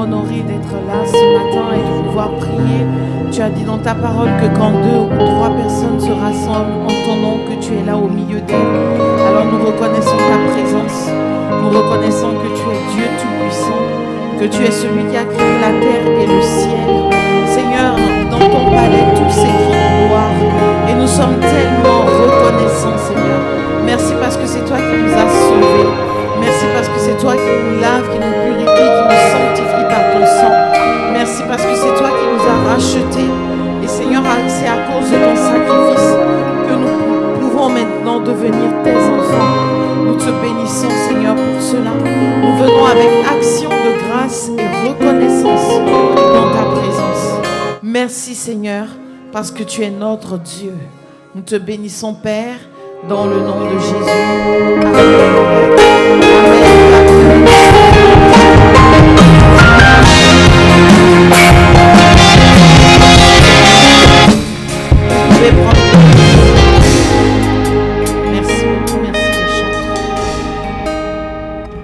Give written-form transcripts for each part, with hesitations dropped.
honoré d'être là ce matin et de pouvoir prier. Tu as dit dans ta parole que quand 2 ou 3 personnes se rassemblent en ton nom, que tu es là au milieu d'elles. Alors nous reconnaissons ta présence. Nous reconnaissons que tu es Dieu Tout-Puissant, que tu es celui qui a créé la terre et le ciel. Seigneur, dans ton palais, tout s'écrit en gloire. Et nous sommes tellement reconnaissants, Seigneur. Merci parce que c'est toi qui nous as sauvés. Merci parce que c'est toi qui nous lave, qui nous purifie, qui nous sanctifie par ton sang. Merci parce que c'est toi qui nous as rachetés. Et Seigneur, c'est à cause de ton sacrifice que nous pouvons maintenant devenir tes enfants. Nous te bénissons, Seigneur, pour cela. Nous venons avec action de grâce et reconnaissance dans ta présence. Merci, Seigneur, parce que tu es notre Dieu. Nous te bénissons, Père, dans le nom de Jésus. Amen. Vous pouvez prendre. Merci beaucoup, merci les chanteurs.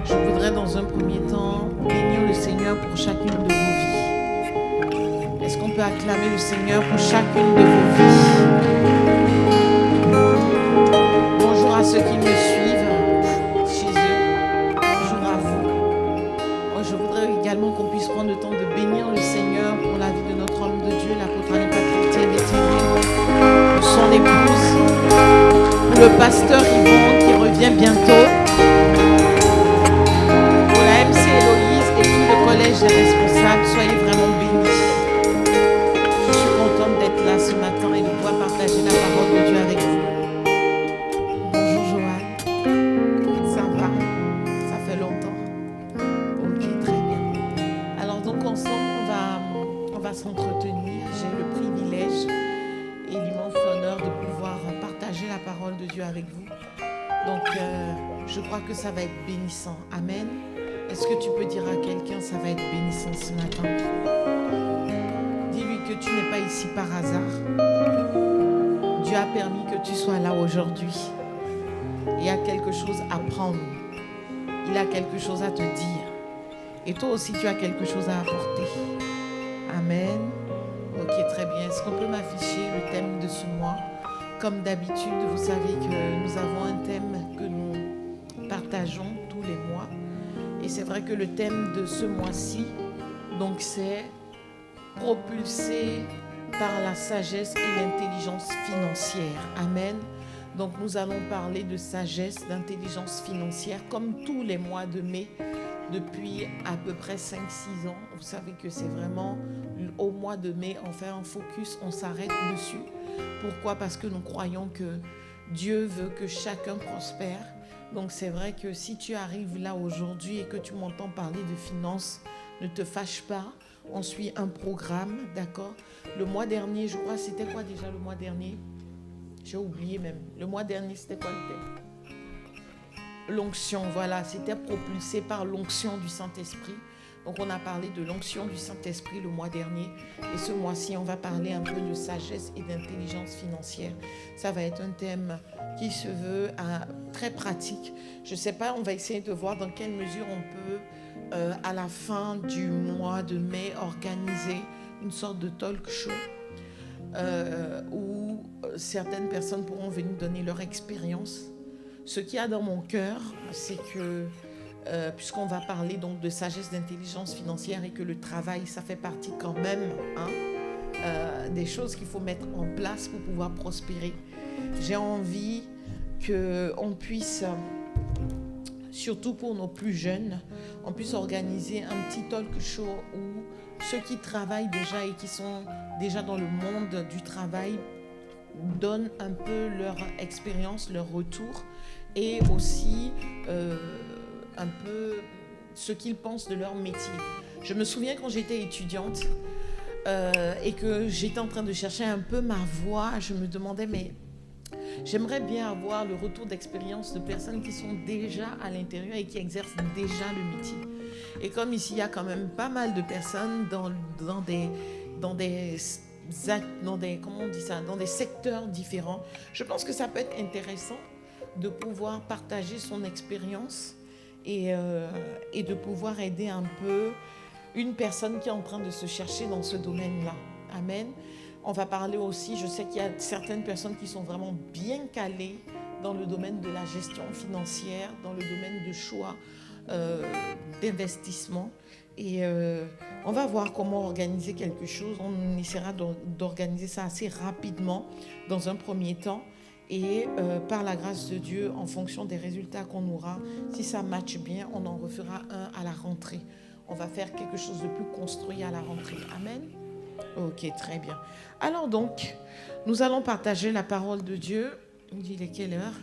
Je voudrais dans un premier temps bénir le Seigneur pour chacune de vos vies. Est-ce qu'on peut acclamer le Seigneur pour chacune de vos vies? Bonjour à ceux qui me suivent chez eux. Bonjour à vous. Je voudrais également qu'on puisse prendre le temps de bénir le Seigneur pour la vie de notre homme de Dieu, l'apôtre Annie-Patrick Thiévé, pour son épouse, pour le pasteur Yvon qui revient bientôt, pour la MC Héloïse et tout le collège des responsables. Soyez vraiment bénis. Je suis contente d'être là ce matin et de pouvoir partager la parole de Dieu avec vous. Bonjour Joanne, ça va? Ça fait longtemps. Ok, très bien. Alors donc ensemble, on va s'entretenir. J'ai le privilège et l'immense honneur de pouvoir partager la parole de Dieu avec vous. Donc je crois que ça va être bénissant. Amen. Est-ce que tu peux dire à quelqu'un, ça va être bénissant ce matin? Dis-lui que tu n'es pas ici par hasard. Dieu a permis que tu sois là aujourd'hui. Il y a quelque chose à prendre. Il a quelque chose à te dire. Et toi aussi, tu as quelque chose à apporter. Amen. Ok, très bien. Est-ce qu'on peut m'afficher le thème de ce mois? Comme d'habitude, vous savez que nous avons un thème que nous partageons tous les mois. Et c'est vrai que le thème de ce mois-ci, donc c'est propulsé par la sagesse et l'intelligence financière. Amen. Donc nous allons parler de sagesse, d'intelligence financière, comme tous les mois de mai, depuis à peu près 5-6 ans. Vous savez que c'est vraiment au mois de mai, on fait un focus, on s'arrête dessus. Pourquoi? Parce que nous croyons que Dieu veut que chacun prospère. Donc c'est vrai que si tu arrives là aujourd'hui et que tu m'entends parler de finances, ne te fâche pas. On suit un programme, d'accord? Le mois dernier, je crois, c'était quoi déjà le mois dernier? J'ai oublié même. Le mois dernier, c'était quoi le thème? L'onction, voilà. C'était propulsé par l'onction du Saint-Esprit. Donc, on a parlé de l'onction du Saint-Esprit le mois dernier. Et ce mois-ci, on va parler un peu de sagesse et d'intelligence financière. Ça va être un thème qui se veut très pratique. Je ne sais pas, on va essayer de voir dans quelle mesure on peut, à la fin du mois de mai, organiser une sorte de talk show où certaines personnes pourront venir donner leur expérience. Ce qu'il y a dans mon cœur, c'est que puisqu'on va parler donc de sagesse, d'intelligence financière et que le travail, ça fait partie quand même des choses qu'il faut mettre en place pour pouvoir prospérer. J'ai envie qu'on puisse, surtout pour nos plus jeunes, on puisse organiser un petit talk show où ceux qui travaillent déjà et qui sont déjà dans le monde du travail donnent un peu leur expérience, leur retour et aussi un peu ce qu'ils pensent de leur métier. Je me souviens quand j'étais étudiante et que j'étais en train de chercher un peu ma voie, je me demandais mais j'aimerais bien avoir le retour d'expérience de personnes qui sont déjà à l'intérieur et qui exercent déjà le métier. Et comme ici, il y a quand même pas mal de personnes dans des secteurs différents, je pense que ça peut être intéressant de pouvoir partager son expérience et de pouvoir aider un peu une personne qui est en train de se chercher dans ce domaine-là. Amen. On va parler aussi, je sais qu'il y a certaines personnes qui sont vraiment bien calées dans le domaine de la gestion financière, dans le domaine de choix d'investissement. Et on va voir comment organiser quelque chose. On essaiera d'organiser ça assez rapidement dans un premier temps. Et par la grâce de Dieu, en fonction des résultats qu'on aura, si ça matche bien, on en refera un à la rentrée. On va faire quelque chose de plus construit à la rentrée. Amen. Ok, très bien. Alors donc, nous allons partager la parole de Dieu. Il est quelle heure?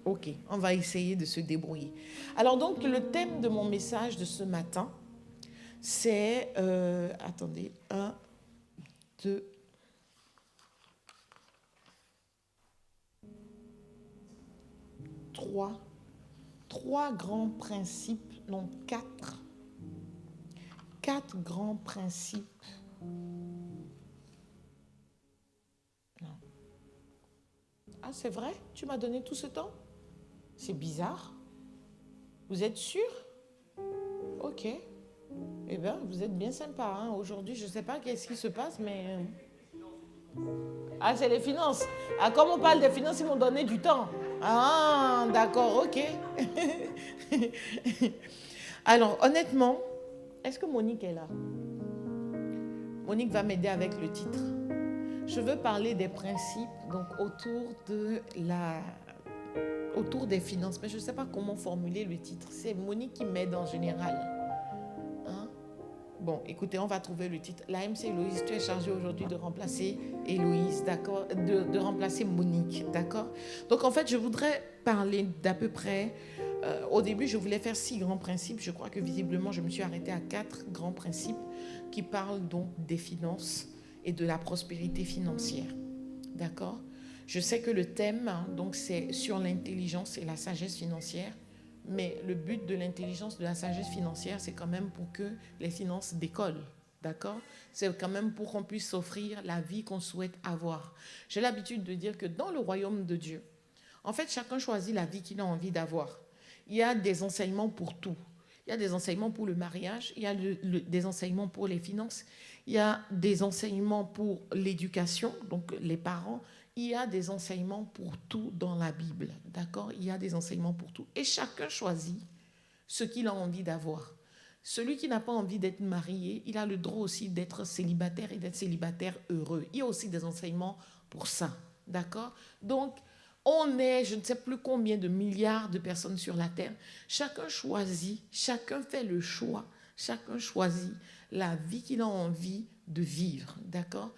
Ok, on va essayer de se débrouiller. Alors donc, le thème de mon message de ce matin, c'est... attendez, 1, 2... 3 grands principes, non 4 grands principes. Non. Ah, c'est vrai? Tu m'as donné tout ce temps? C'est bizarre. Vous êtes sûr? Ok. Eh bien, vous êtes bien sympa. Hein? Aujourd'hui, je ne sais pas qu'est-ce qui se passe, mais... Ah, c'est les finances. Ah, comme on parle des finances, ils m'ont donné du temps. Ah, d'accord, ok. Alors, honnêtement, est-ce que Monique est là? Monique va m'aider avec le titre. Je veux parler des principes donc autour des finances, mais je ne sais pas comment formuler le titre. C'est Monique qui m'aide en général. Hein? Bon, écoutez, on va trouver le titre. L'AMC Héloïse, tu es chargée aujourd'hui de remplacer Héloïse, d'accord? De remplacer Monique, d'accord? Donc, en fait, je voudrais parler d'à peu près... au début, je voulais faire 6 grands principes. Je crois que visiblement, je me suis arrêtée à 4 grands principes qui parlent donc des finances et de la prospérité financière. D'accord? Je sais que le thème, donc, c'est sur l'intelligence et la sagesse financière. Mais le but de l'intelligence, de la sagesse financière, c'est quand même pour que les finances décollent. D'accord? C'est quand même pour qu'on puisse s'offrir la vie qu'on souhaite avoir. J'ai l'habitude de dire que dans le royaume de Dieu, en fait, chacun choisit la vie qu'il a envie d'avoir. Il y a des enseignements pour tout. Il y a des enseignements pour le mariage, il y a des enseignements pour les finances, il y a des enseignements pour l'éducation, donc les parents, il y a des enseignements pour tout dans la Bible, d'accord? Il y a des enseignements pour tout. Et chacun choisit ce qu'il a envie d'avoir. Celui qui n'a pas envie d'être marié, il a le droit aussi d'être célibataire et d'être célibataire heureux. Il y a aussi des enseignements pour ça, d'accord? Donc, on est, je ne sais plus combien de milliards de personnes sur la terre. Chacun choisit, chacun fait le choix, chacun choisit la vie qu'il a envie de vivre, d'accord?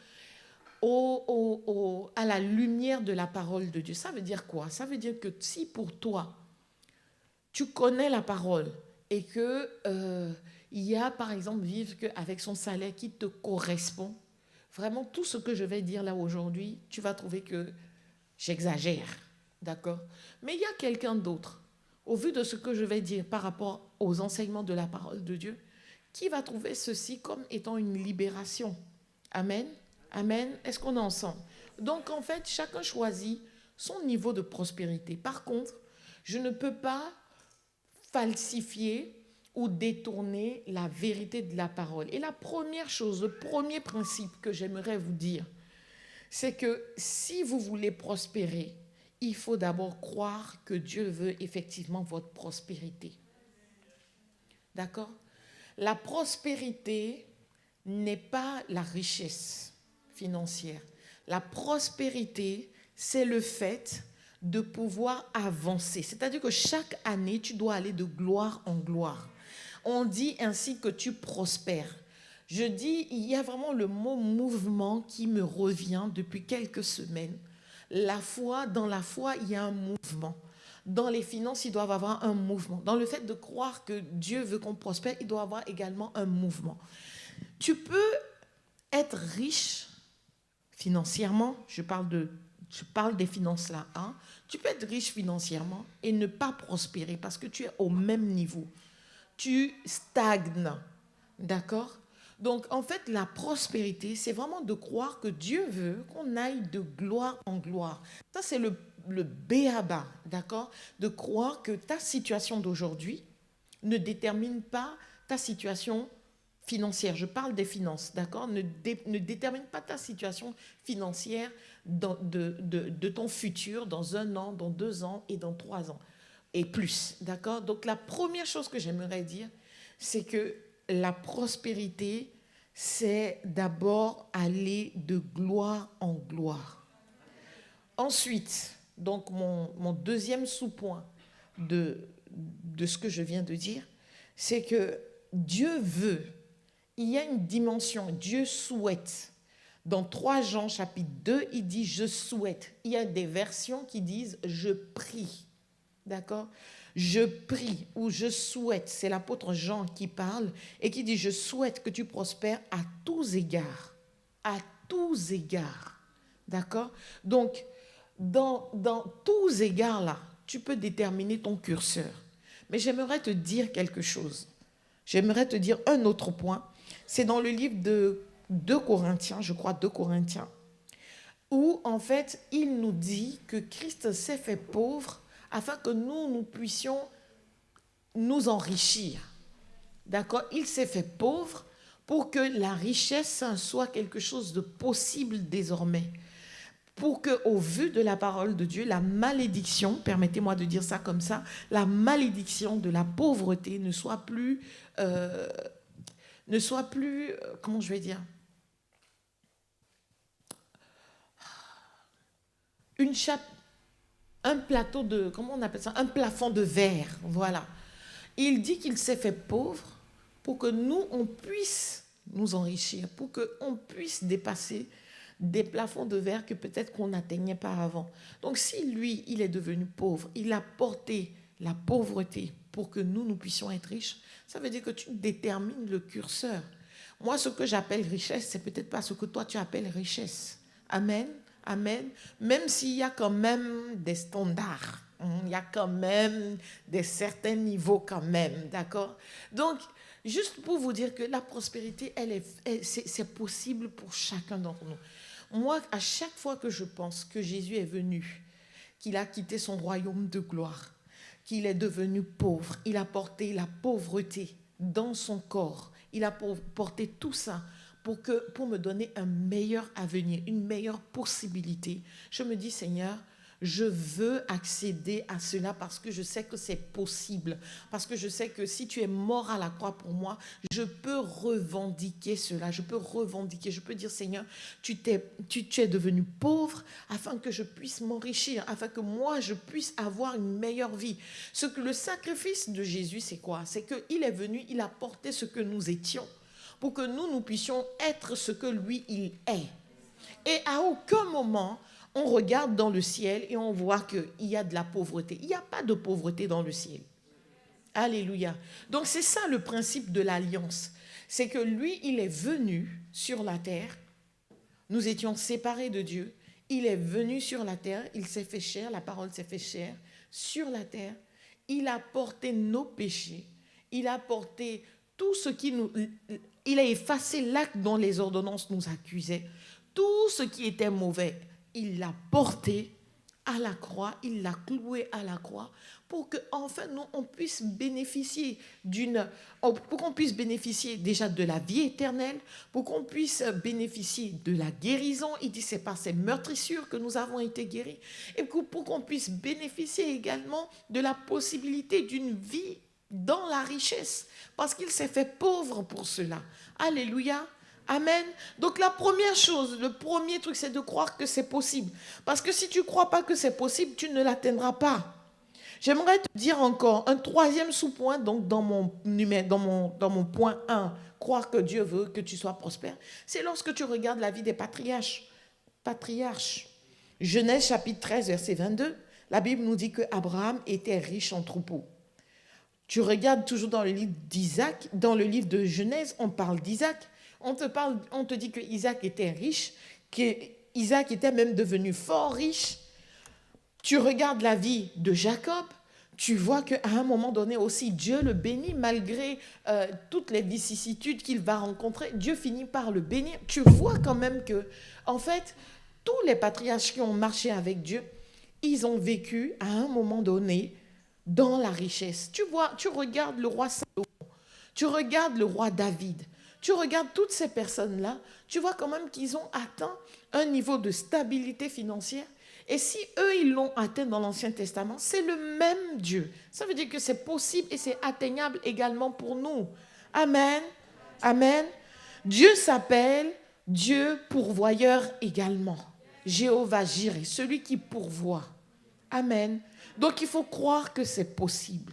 À la lumière de la parole de Dieu. Ça veut dire quoi? Ça veut dire que si pour toi, tu connais la parole et que il y a, par exemple, vivre avec son salaire qui te correspond, vraiment tout ce que je vais dire là aujourd'hui, tu vas trouver que j'exagère, d'accord? Mais il y a quelqu'un d'autre, au vu de ce que je vais dire par rapport aux enseignements de la parole de Dieu, qui va trouver ceci comme étant une libération. Amen. Amen. Est-ce qu'on est ensemble? Donc, en fait, chacun choisit son niveau de prospérité. Par contre, je ne peux pas falsifier ou détourner la vérité de la parole. Et la première chose, le premier principe que j'aimerais vous dire, c'est que si vous voulez prospérer, il faut d'abord croire que Dieu veut effectivement votre prospérité. D'accord? La prospérité n'est pas la richesse financière. La prospérité, c'est le fait de pouvoir avancer. C'est-à-dire que chaque année, tu dois aller de gloire en gloire. On dit ainsi que tu prospères. Je dis, il y a vraiment le mot mouvement qui me revient depuis quelques semaines. Dans la foi, il y a un mouvement. Dans les finances, il doit y avoir un mouvement. Dans le fait de croire que Dieu veut qu'on prospère, il doit y avoir également un mouvement. Tu peux être riche financièrement, je parle des finances là, hein. Tu peux être riche financièrement et ne pas prospérer parce que tu es au même niveau. Tu stagnes, d'accord? Donc, en fait, la prospérité, c'est vraiment de croire que Dieu veut qu'on aille de gloire en gloire. Ça, c'est le b.a.-ba, d'accord? De croire que ta situation d'aujourd'hui ne détermine pas ta situation financière. Je parle des finances, d'accord? Ne détermine pas ta situation financière de ton futur dans 1 an, dans 2 ans et dans 3 ans et plus, d'accord? Donc la première chose que j'aimerais dire, c'est que la prospérité, c'est d'abord aller de gloire en gloire. Ensuite, donc mon deuxième sous-point de ce que je viens de dire, c'est que Dieu veut, il y a une dimension, Dieu souhaite. Dans 3 Jean chapitre 2, il dit « je souhaite ». Il y a des versions qui disent « je prie ». D'accord? Je prie ou je souhaite, c'est l'apôtre Jean qui parle et qui dit « je souhaite que tu prospères à tous égards ». À tous égards. D'accord? Donc, dans tous égards là, tu peux déterminer ton curseur. Mais j'aimerais te dire quelque chose. J'aimerais te dire un autre point. C'est dans le livre de 2 Corinthiens, je crois 2 Corinthiens, où en fait, il nous dit que Christ s'est fait pauvre afin que nous puissions nous enrichir. D'accord? Il s'est fait pauvre pour que la richesse soit quelque chose de possible désormais. Pour qu'au vu de la parole de Dieu, la malédiction, permettez-moi de dire ça comme ça, la malédiction de la pauvreté ne soit plus, comment je vais dire, un plateau de, comment on appelle ça, un plafond de verre, voilà. Il dit qu'il s'est fait pauvre pour que nous, on puisse nous enrichir, pour qu'on puisse dépasser des plafonds de verre que peut-être qu'on n'atteignait pas avant. Donc si lui, il est devenu pauvre, il a porté la pauvreté pour que nous puissions être riches, ça veut dire que tu détermines le curseur. Moi, ce que j'appelle richesse, c'est peut-être pas ce que toi tu appelles richesse. Amen. Amen. Même s'il y a quand même des standards, il y a quand même des certains niveaux quand même, d'accord? Donc, juste pour vous dire que la prospérité, c'est possible pour chacun d'entre nous. Moi, à chaque fois que je pense que Jésus est venu, qu'il a quitté son royaume de gloire, qu'il est devenu pauvre, il a porté la pauvreté dans son corps, il a porté tout ça pour me donner un meilleur avenir, une meilleure possibilité. Je me dis, Seigneur, je veux accéder à cela parce que je sais que c'est possible. Parce que je sais que si tu es mort à la croix pour moi, je peux revendiquer cela. Je peux dire, Seigneur, tu es devenu pauvre afin que je puisse m'enrichir, afin que moi, je puisse avoir une meilleure vie. Ce que le sacrifice de Jésus, c'est quoi? C'est qu'il est venu, il a porté ce que nous étions pour que nous puissions être ce que lui, il est. Et à aucun moment, on regarde dans le ciel et on voit qu'il y a de la pauvreté. Il n'y a pas de pauvreté dans le ciel. Alléluia. Donc c'est ça le principe de l'alliance. C'est que lui, il est venu sur la terre. Nous étions séparés de Dieu. Il est venu sur la terre. Il s'est fait chair. La parole s'est fait chair sur la terre. Il a porté nos péchés. Il a porté tout ce qui nous... Il a effacé l'acte dont les ordonnances nous accusaient. Tout ce qui était mauvais, il l'a porté à la croix, il l'a cloué à la croix pour qu'enfin nous, on puisse bénéficier pour qu'on puisse bénéficier déjà de la vie éternelle, pour qu'on puisse bénéficier de la guérison. Il dit c'est par ces meurtrissures que nous avons été guéris. Et pour qu'on puisse bénéficier également de la possibilité d'une vie dans la richesse, parce qu'il s'est fait pauvre pour cela. Alléluia. Amen. Donc la première chose, le premier truc, c'est de croire que c'est possible. Parce que si tu ne crois pas que c'est possible, tu ne l'atteindras pas. J'aimerais te dire encore un troisième sous-point, donc dans mon point 1, croire que Dieu veut que tu sois prospère. C'est lorsque tu regardes la vie des patriarches. Genèse chapitre 13, verset 22, la Bible nous dit que Abraham était riche en troupeaux. Tu regardes toujours dans le livre d'Isaac, dans le livre de Genèse, on parle d'Isaac. On te dit que Isaac était riche, qu'Isaac était même devenu fort riche. Tu regardes la vie de Jacob, tu vois qu'à un moment donné aussi, Dieu le bénit malgré toutes les vicissitudes qu'il va rencontrer. Dieu finit par le bénir. Tu vois quand même que, en fait, tous les patriarches qui ont marché avec Dieu, ils ont vécu à un moment donné dans la richesse. Tu vois, tu regardes le roi Salomon, tu regardes le roi David, tu regardes toutes ces personnes-là, tu vois quand même qu'ils ont atteint un niveau de stabilité financière. Et si eux, ils l'ont atteint dans l'Ancien Testament, c'est le même Dieu. Ça veut dire que c'est possible et c'est atteignable également pour nous. Amen. Amen. Dieu s'appelle Dieu pourvoyeur également. Jéhovah Jireh, celui qui pourvoit. Amen. Donc il faut croire que c'est possible.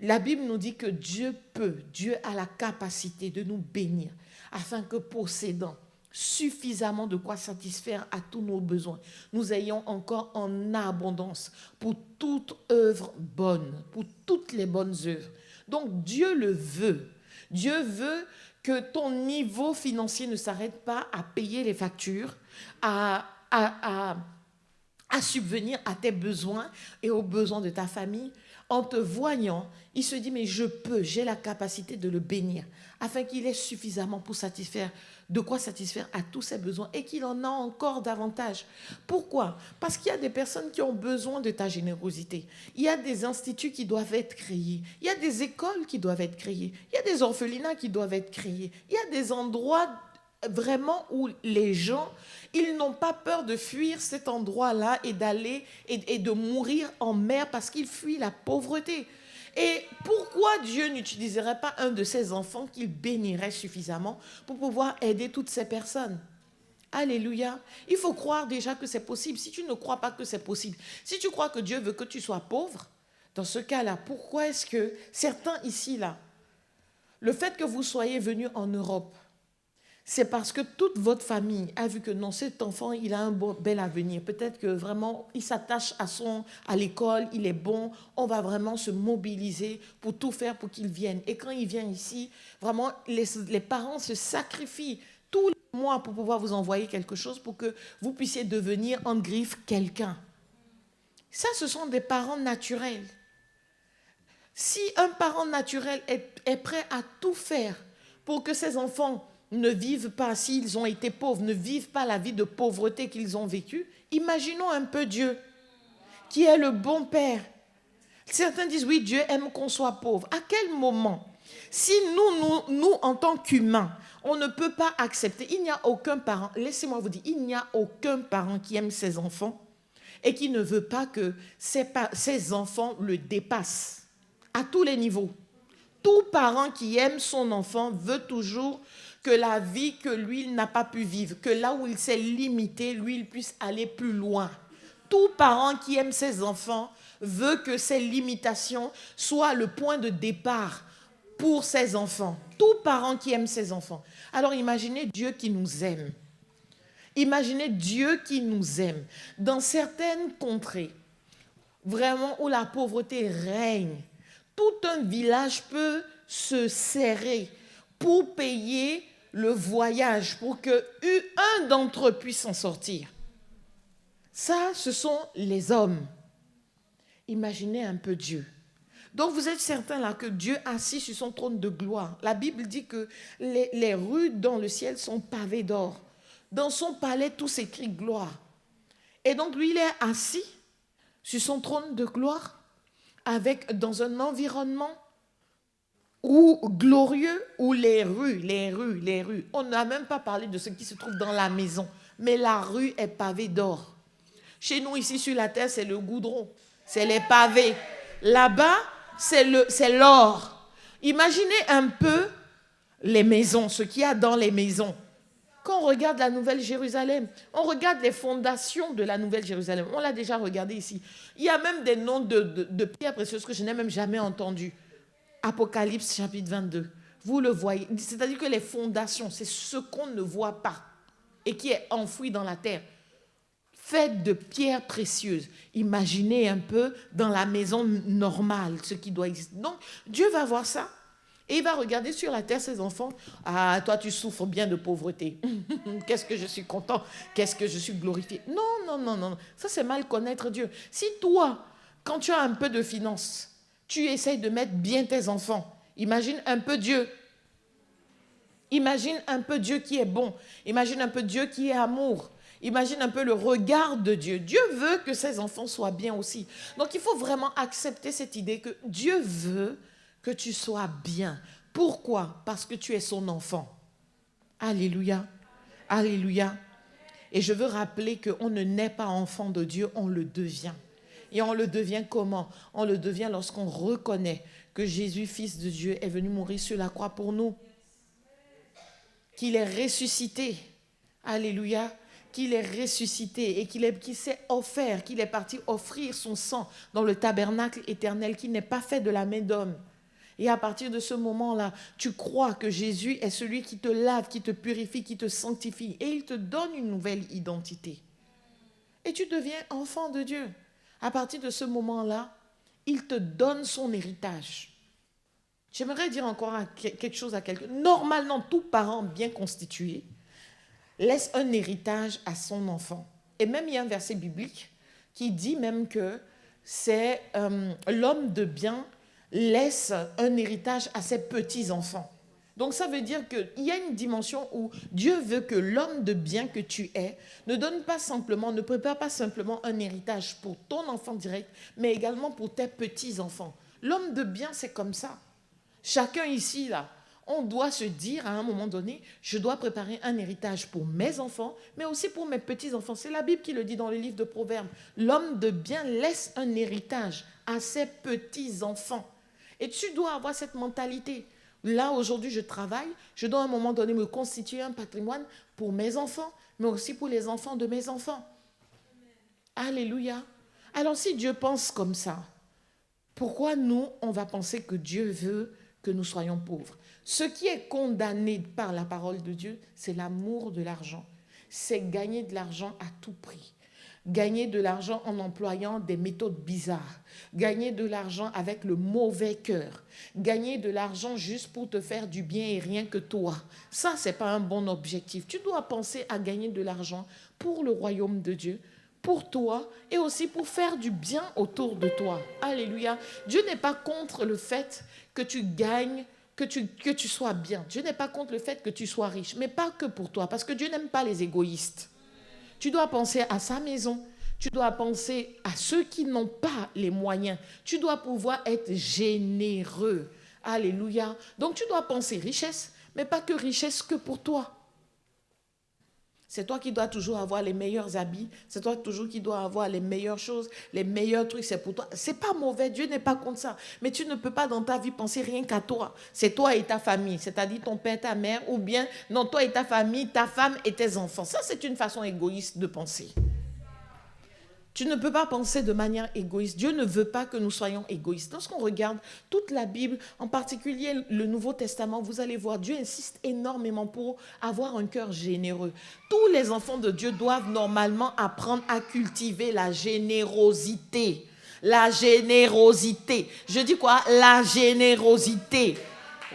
La Bible nous dit que Dieu peut, Dieu a la capacité de nous bénir afin que possédant suffisamment de quoi satisfaire à tous nos besoins, nous ayons encore en abondance pour toute œuvre bonne, pour toutes les bonnes œuvres. Donc Dieu le veut. Dieu veut que ton niveau financier ne s'arrête pas à payer les factures, à subvenir à tes besoins et aux besoins de ta famille. En te voyant, il se dit, mais je peux, j'ai la capacité de le bénir, afin qu'il ait suffisamment pour satisfaire, de quoi satisfaire à tous ses besoins et qu'il en a encore davantage. Pourquoi? Parce qu'il y a des personnes qui ont besoin de ta générosité. Il y a des instituts qui doivent être créés. Il y a des écoles qui doivent être créées. Il y a des orphelinats qui doivent être créés. Il y a des endroits vraiment où les gens, ils n'ont pas peur de fuir cet endroit-là et d'aller et de mourir en mer parce qu'ils fuient la pauvreté. Et pourquoi Dieu n'utiliserait pas un de ses enfants qu'il bénirait suffisamment pour pouvoir aider toutes ces personnes? Alléluia. Il faut croire déjà que c'est possible. Si tu ne crois pas que c'est possible, si tu crois que Dieu veut que tu sois pauvre, dans ce cas-là, pourquoi est-ce que certains ici, là, le fait que vous soyez venus en Europe, c'est parce que toute votre famille a vu que non, cet enfant, il a un bel avenir. Peut-être que vraiment, il s'attache à l'école, il est bon. On va vraiment se mobiliser pour tout faire pour qu'il vienne. Et quand il vient ici, vraiment, les parents se sacrifient tous les mois pour pouvoir vous envoyer quelque chose pour que vous puissiez devenir, en griffe, quelqu'un. Ça, ce sont des parents naturels. Si un parent naturel est prêt à tout faire pour que ses enfants ne vivent pas, s'ils ont été pauvres, ne vivent pas la vie de pauvreté qu'ils ont vécue, imaginons un peu Dieu, qui est le bon Père. Certains disent, oui, Dieu aime qu'on soit pauvre. À quel moment? Si nous, en tant qu'humains, on ne peut pas accepter, il n'y a aucun parent, laissez-moi vous dire, il n'y a aucun parent qui aime ses enfants et qui ne veut pas que ses enfants le dépassent à tous les niveaux. Tout parent qui aime son enfant veut toujours que la vie que lui, il n'a pas pu vivre, que là où il s'est limité, lui, il puisse aller plus loin. Tout parent qui aime ses enfants veut que ces limitations soient le point de départ pour ses enfants. Tout parent qui aime ses enfants. Alors imaginez Dieu qui nous aime. Imaginez Dieu qui nous aime. Dans certaines contrées, vraiment où la pauvreté règne, tout un village peut se serrer pour payer le voyage, pour qu'un d'entre eux puisse s'en sortir. Ça, ce sont les hommes. Imaginez un peu Dieu. Donc vous êtes certains là que Dieu assis sur son trône de gloire. La Bible dit que les rues dans le ciel sont pavées d'or. Dans son palais, tout s'écrit gloire. Et donc lui, il est assis sur son trône de gloire dans un environnement glorieux, où les rues. On n'a même pas parlé de ce qui se trouve dans la maison, mais la rue est pavée d'or. Chez nous, ici sur la terre, c'est le goudron, c'est les pavés. Là-bas, c'est l'or. Imaginez un peu les maisons, ce qu'il y a dans les maisons. Quand on regarde la Nouvelle Jérusalem, on regarde les fondations de la Nouvelle Jérusalem. On l'a déjà regardé ici. Il y a même des noms de pierres précieuses que je n'ai même jamais entendus. Apocalypse chapitre 22. Vous le voyez. C'est-à-dire que les fondations, c'est ce qu'on ne voit pas et qui est enfoui dans la terre. Faites de pierres précieuses. Imaginez un peu dans la maison normale ce qui doit exister. Donc, Dieu va voir ça et il va regarder sur la terre ses enfants. Ah, toi, tu souffres bien de pauvreté. Qu'est-ce que je suis content. Qu'est-ce que je suis glorifié. Non. Ça, c'est mal connaître Dieu. Si toi, quand tu as un peu de finances, tu essayes de mettre bien tes enfants, imagine un peu Dieu. Imagine un peu Dieu qui est bon. Imagine un peu Dieu qui est amour. Imagine un peu le regard de Dieu. Dieu veut que ses enfants soient bien aussi. Donc il faut vraiment accepter cette idée que Dieu veut que tu sois bien. Pourquoi? Parce que tu es son enfant. Alléluia. Alléluia. Et je veux rappeler qu'on ne naît pas enfant de Dieu, on le devient. Et on le devient comment? On le devient lorsqu'on reconnaît que Jésus, Fils de Dieu, est venu mourir sur la croix pour nous. Qu'il est ressuscité. Alléluia. Qu'il est ressuscité et qu'il s'est offert, qu'il est parti offrir son sang dans le tabernacle éternel qui n'est pas fait de la main d'homme. Et à partir de ce moment-là, tu crois que Jésus est celui qui te lave, qui te purifie, qui te sanctifie et il te donne une nouvelle identité. Et tu deviens enfant de Dieu. À partir de ce moment-là, il te donne son héritage. J'aimerais dire encore quelque chose à quelqu'un. Normalement, tout parent bien constitué laisse un héritage à son enfant. Et même il y a un verset biblique qui dit même que c'est l'homme de bien laisse un héritage à ses petits-enfants. Donc ça veut dire qu'il y a une dimension où Dieu veut que l'homme de bien que tu es ne prépare pas simplement un héritage pour ton enfant direct, mais également pour tes petits-enfants. L'homme de bien, c'est comme ça. Chacun ici, là, on doit se dire à un moment donné, je dois préparer un héritage pour mes enfants, mais aussi pour mes petits-enfants. C'est la Bible qui le dit dans le livre de Proverbes. L'homme de bien laisse un héritage à ses petits-enfants. Et tu dois avoir cette mentalité. Là, aujourd'hui, je travaille, je dois à un moment donné me constituer un patrimoine pour mes enfants, mais aussi pour les enfants de mes enfants. Alléluia. Alors, si Dieu pense comme ça, pourquoi nous, on va penser que Dieu veut que nous soyons pauvres? Ce qui est condamné par la parole de Dieu, c'est l'amour de l'argent. C'est gagner de l'argent à tout prix. Gagner de l'argent en employant des méthodes bizarres. Gagner de l'argent avec le mauvais cœur. Gagner de l'argent juste pour te faire du bien et rien que toi. Ça, ce n'est pas un bon objectif. Tu dois penser à gagner de l'argent pour le royaume de Dieu, pour toi et aussi pour faire du bien autour de toi. Alléluia. Dieu n'est pas contre le fait que tu gagnes, que tu sois bien. Dieu n'est pas contre le fait que tu sois riche, mais pas que pour toi, parce que Dieu n'aime pas les égoïstes. Tu dois penser à sa maison. Tu dois penser à ceux qui n'ont pas les moyens. Tu dois pouvoir être généreux. Alléluia. Donc tu dois penser richesse, mais pas que richesse que pour toi. C'est toi qui dois toujours avoir les meilleurs habits. C'est toi toujours qui dois avoir les meilleures choses, les meilleurs trucs. C'est pour toi. C'est pas mauvais. Dieu n'est pas contre ça. Mais tu ne peux pas dans ta vie penser rien qu'à toi. C'est toi et ta famille. C'est-à-dire ton père, ta mère, ou bien non, toi et ta famille, ta femme et tes enfants. Ça, c'est une façon égoïste de penser. Tu ne peux pas penser de manière égoïste. Dieu ne veut pas que nous soyons égoïstes. Lorsqu'on regarde toute la Bible, en particulier le Nouveau Testament, vous allez voir, Dieu insiste énormément pour avoir un cœur généreux. Tous les enfants de Dieu doivent normalement apprendre à cultiver la générosité. La générosité. Je dis quoi? La générosité.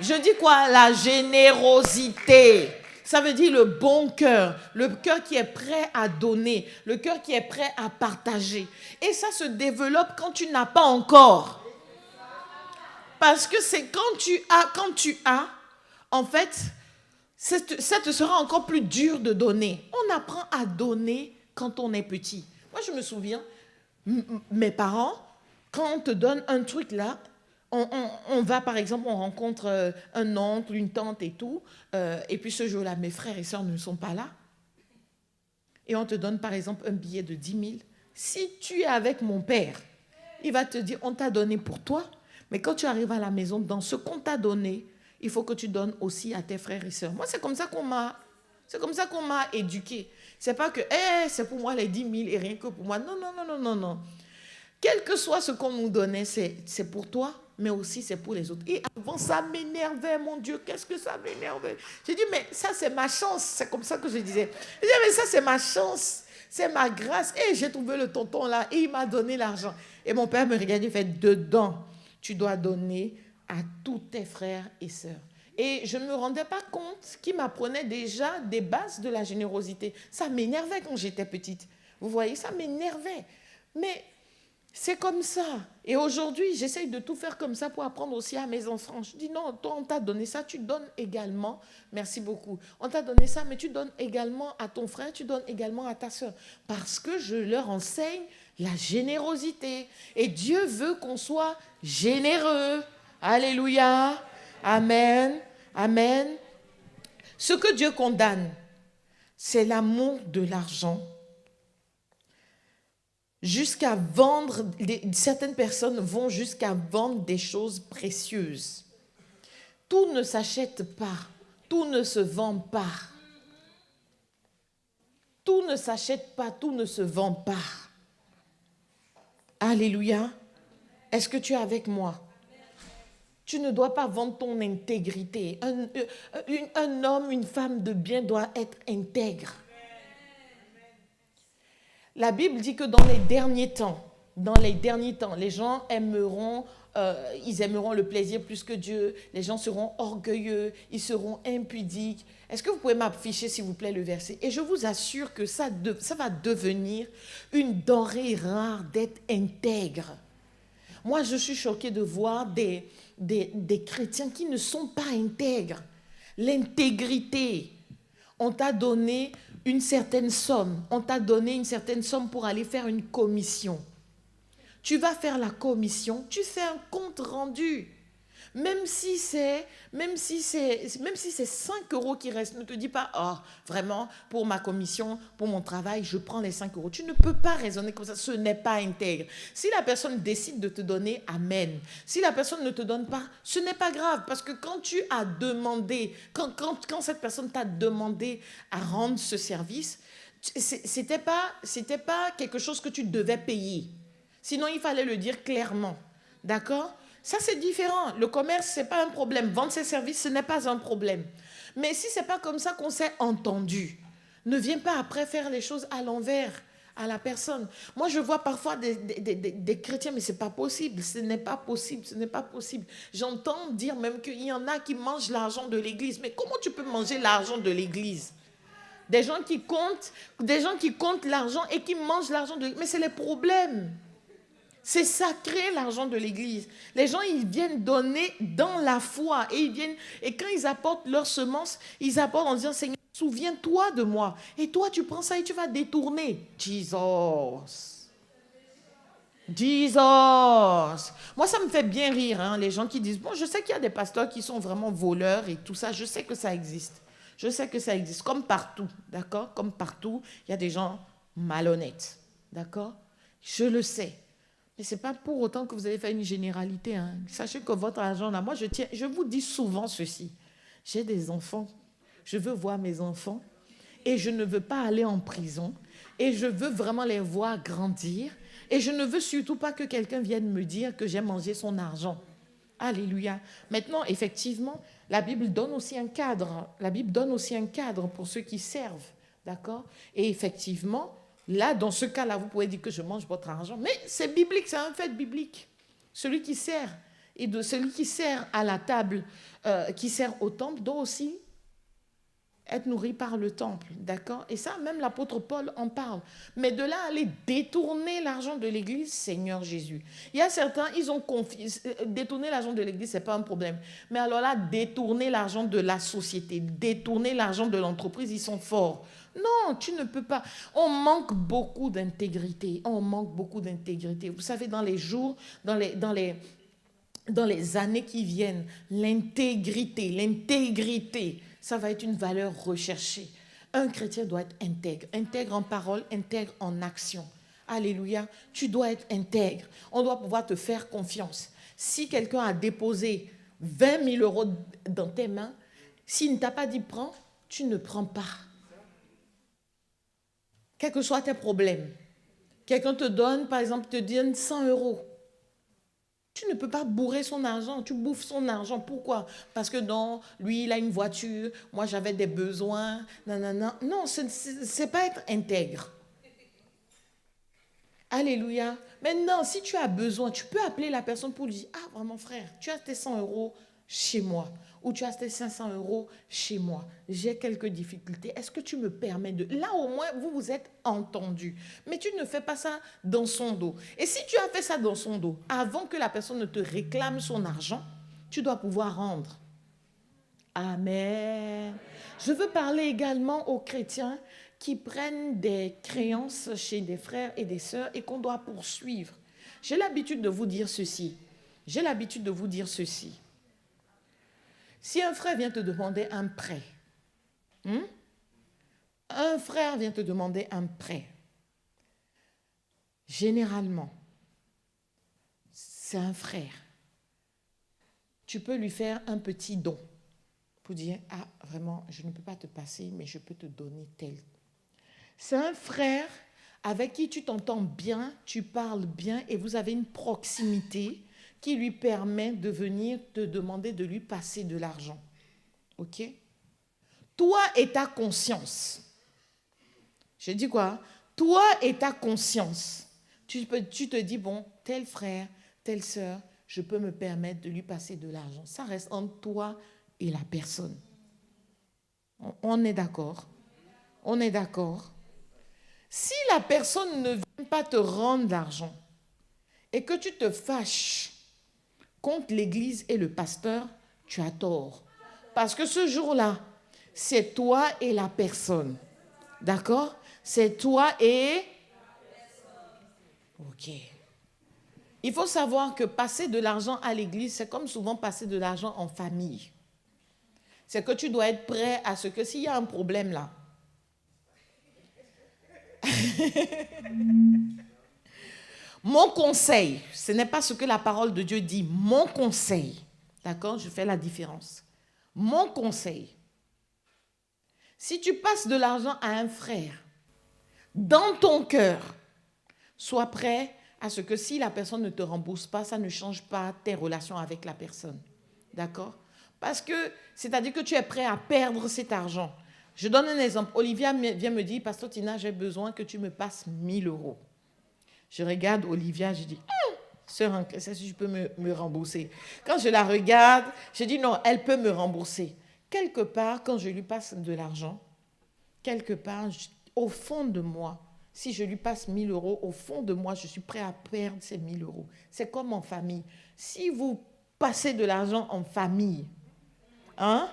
Je dis quoi? La générosité. Ça veut dire le bon cœur, le cœur qui est prêt à donner, le cœur qui est prêt à partager. Et ça se développe quand tu n'as pas encore. Parce que c'est quand tu as, en fait, ça te sera encore plus dur de donner. On apprend à donner quand on est petit. Moi, je me souviens, mes parents, quand on te donne un truc là, on va, par exemple, on rencontre un oncle, une tante et tout, et puis ce jour-là, mes frères et sœurs ne sont pas là. Et on te donne, par exemple, un billet de 10 000. Si tu es avec mon père, il va te dire, on t'a donné pour toi, mais quand tu arrives à la maison, dans ce qu'on t'a donné, il faut que tu donnes aussi à tes frères et sœurs. Moi, c'est comme ça qu'on m'a éduqué. C'est pas que, c'est pour moi les 10 000 et rien que pour moi. Non, non, non, non, non, non. Quel que soit ce qu'on nous donnait, c'est pour toi, mais aussi c'est pour les autres. Et avant, ça m'énervait, mon Dieu, qu'est-ce que ça m'énervait. J'ai dit, mais ça, c'est ma chance. C'est comme ça que je disais. J'ai dit, mais ça, c'est ma chance. C'est ma grâce. Et j'ai trouvé le tonton là, et il m'a donné l'argent. Et mon père me regardait, il fait, dedans, tu dois donner à tous tes frères et sœurs. Et je ne me rendais pas compte qu'il m'apprenait déjà des bases de la générosité. Ça m'énervait quand j'étais petite. Vous voyez, ça m'énervait. Mais C'est comme ça. Et aujourd'hui, j'essaye de tout faire comme ça pour apprendre aussi à mes enfants. Je dis non, toi, on t'a donné ça, tu donnes également. Merci beaucoup. On t'a donné ça, mais tu donnes également à ton frère, tu donnes également à ta soeur. Parce que je leur enseigne la générosité. Et Dieu veut qu'on soit généreux. Alléluia. Amen. Amen. Ce que Dieu condamne, c'est l'amour de l'argent. Jusqu'à vendre, certaines personnes vont jusqu'à vendre des choses précieuses. Tout ne s'achète pas, tout ne se vend pas. Tout ne s'achète pas, tout ne se vend pas. Alléluia. Est-ce que tu es avec moi? Tu ne dois pas vendre ton intégrité. Un homme, une femme de bien doit être intègre. La Bible dit que dans les derniers temps, les gens aimeront, ils aimeront le plaisir plus que Dieu. Les gens seront orgueilleux, ils seront impudiques. Est-ce que vous pouvez m'afficher, s'il vous plaît, le verset? Et je vous assure que ça va devenir une denrée rare d'être intègre. Moi, je suis choquée de voir des chrétiens qui ne sont pas intègres. L'intégrité. On t'a donné une certaine somme. On t'a donné une certaine somme pour aller faire une commission. Tu vas faire la commission, tu fais un compte rendu. Même si c'est 5 euros qui restent, ne te dis pas, oh, vraiment, pour ma commission, pour mon travail, je prends les 5 euros. Tu ne peux pas raisonner comme ça, ce n'est pas intègre. Si la personne décide de te donner, amen. Si la personne ne te donne pas, ce n'est pas grave, parce que quand tu as demandé, quand cette personne t'a demandé à rendre ce service, c'était pas quelque chose que tu devais payer. Sinon, il fallait le dire clairement. D'accord ? Ça, c'est différent. Le commerce, ce n'est pas un problème. Vendre ses services, ce n'est pas un problème. Mais si ce n'est pas comme ça qu'on s'est entendu, ne viens pas après faire les choses à l'envers à la personne. Moi, je vois parfois des chrétiens, mais ce n'est pas possible. Ce n'est pas possible. Ce n'est pas possible. J'entends dire même qu'il y en a qui mangent l'argent de l'église. Mais comment tu peux manger l'argent de l'église ? Des gens qui comptent l'argent et qui mangent l'argent de l'église. Mais c'est les problèmes. C'est sacré, l'argent de l'église. Les gens, ils viennent donner dans la foi. Et quand ils apportent leurs semences, ils apportent en disant, Seigneur, souviens-toi de moi. Et toi, tu prends ça et tu vas détourner. Jesus. Moi, ça me fait bien rire, hein, les gens qui disent, bon, je sais qu'il y a des pasteurs qui sont vraiment voleurs et tout ça. Je sais que ça existe. Je sais que ça existe. Comme partout, d'accord? Comme partout, il y a des gens malhonnêtes. D'accord? Je le sais. Mais ce n'est pas pour autant que vous allez faire une généralité. Hein. Sachez que votre argent, là, moi, je vous dis souvent ceci. J'ai des enfants. Je veux voir mes enfants. Et je ne veux pas aller en prison. Et je veux vraiment les voir grandir. Et je ne veux surtout pas que quelqu'un vienne me dire que j'ai mangé son argent. Alléluia. Maintenant, effectivement, la Bible donne aussi un cadre. La Bible donne aussi un cadre pour ceux qui servent. D'accord ? Et effectivement, là, dans ce cas-là, vous pouvez dire que je mange votre argent. Mais c'est biblique, c'est un fait biblique. Celui qui sert, et de celui qui sert à la table, qui sert au temple, doit aussi être nourri par le temple. D'accord ? Et ça, même l'apôtre Paul en parle. Mais de là, aller détourner l'argent de l'église, Seigneur Jésus. Il y a certains, ils ont détourner l'argent de l'église, ce n'est pas un problème. Mais alors là, détourner l'argent de la société, détourner l'argent de l'entreprise, ils sont forts. Non, tu ne peux pas. On manque beaucoup d'intégrité. On manque beaucoup d'intégrité. Vous savez, dans les jours, dans les années qui viennent, l'intégrité, ça va être une valeur recherchée. Un chrétien doit être intègre. Intègre en parole, intègre en action. Alléluia. Tu dois être intègre. On doit pouvoir te faire confiance. Si quelqu'un a déposé 20 000 euros dans tes mains, s'il ne t'a pas dit prends, tu ne prends pas. Quels que soient tes problèmes. Quelqu'un te donne, par exemple, te donne 100 euros. Tu ne peux pas bourrer son argent, tu bouffes son argent. Pourquoi? Parce que non, lui, il a une voiture, moi, j'avais des besoins, nanana. Non, ce n'est pas être intègre. Alléluia. Maintenant, si tu as besoin, tu peux appeler la personne pour lui dire, ah, vraiment, frère, tu as tes 100 euros, chez moi. Ou tu as tes 500 euros chez moi. J'ai quelques difficultés. Est-ce que tu me permets de... Là, au moins, vous vous êtes entendus. Mais tu ne fais pas ça dans son dos. Et si tu as fait ça dans son dos, avant que la personne ne te réclame son argent, tu dois pouvoir rendre. Amen. Je veux parler également aux chrétiens qui prennent des créances chez des frères et des sœurs et qu'on doit poursuivre. J'ai l'habitude de vous dire ceci. Si un frère vient te demander un prêt, généralement, c'est un frère. Tu peux lui faire un petit don pour dire, ah, vraiment, je ne peux pas te passer, mais je peux te donner tel. C'est un frère avec qui tu t'entends bien, tu parles bien et vous avez une proximité qui lui permet de venir te demander de lui passer de l'argent. OK? Toi et ta conscience. Je dis quoi? Toi et ta conscience. Tu te dis, bon, tel frère, telle sœur, je peux me permettre de lui passer de l'argent. Ça reste entre toi et la personne. On est d'accord? On est d'accord? Si la personne ne vient pas te rendre l'argent et que tu te fâches contre l'église et le pasteur, tu as tort. Parce que ce jour-là, c'est toi et la personne. D'accord? C'est toi et... Ok. Il faut savoir que passer de l'argent à l'église, c'est comme souvent passer de l'argent en famille. C'est que tu dois être prêt à ce que s'il y a un problème là, mon conseil, ce n'est pas ce que la parole de Dieu dit, mon conseil, d'accord, je fais la différence. Mon conseil, si tu passes de l'argent à un frère, dans ton cœur, sois prêt à ce que si la personne ne te rembourse pas, ça ne change pas tes relations avec la personne, d'accord? Parce que, c'est-à-dire que tu es prêt à perdre cet argent. Je donne un exemple. Olivia vient me dire, Pasteur Tina, j'ai besoin que tu me passes 1000 euros. Je regarde Olivia, je dis, sœur, est-ce que tu peux me rembourser? Quand je la regarde, je dis, non, elle peut me rembourser. Quelque part, quand je lui passe de l'argent, quelque part, au fond de moi, si je lui passe 1000 euros, au fond de moi, je suis prêt à perdre ces 1000 euros. C'est comme en famille. Si vous passez de l'argent en famille, hein,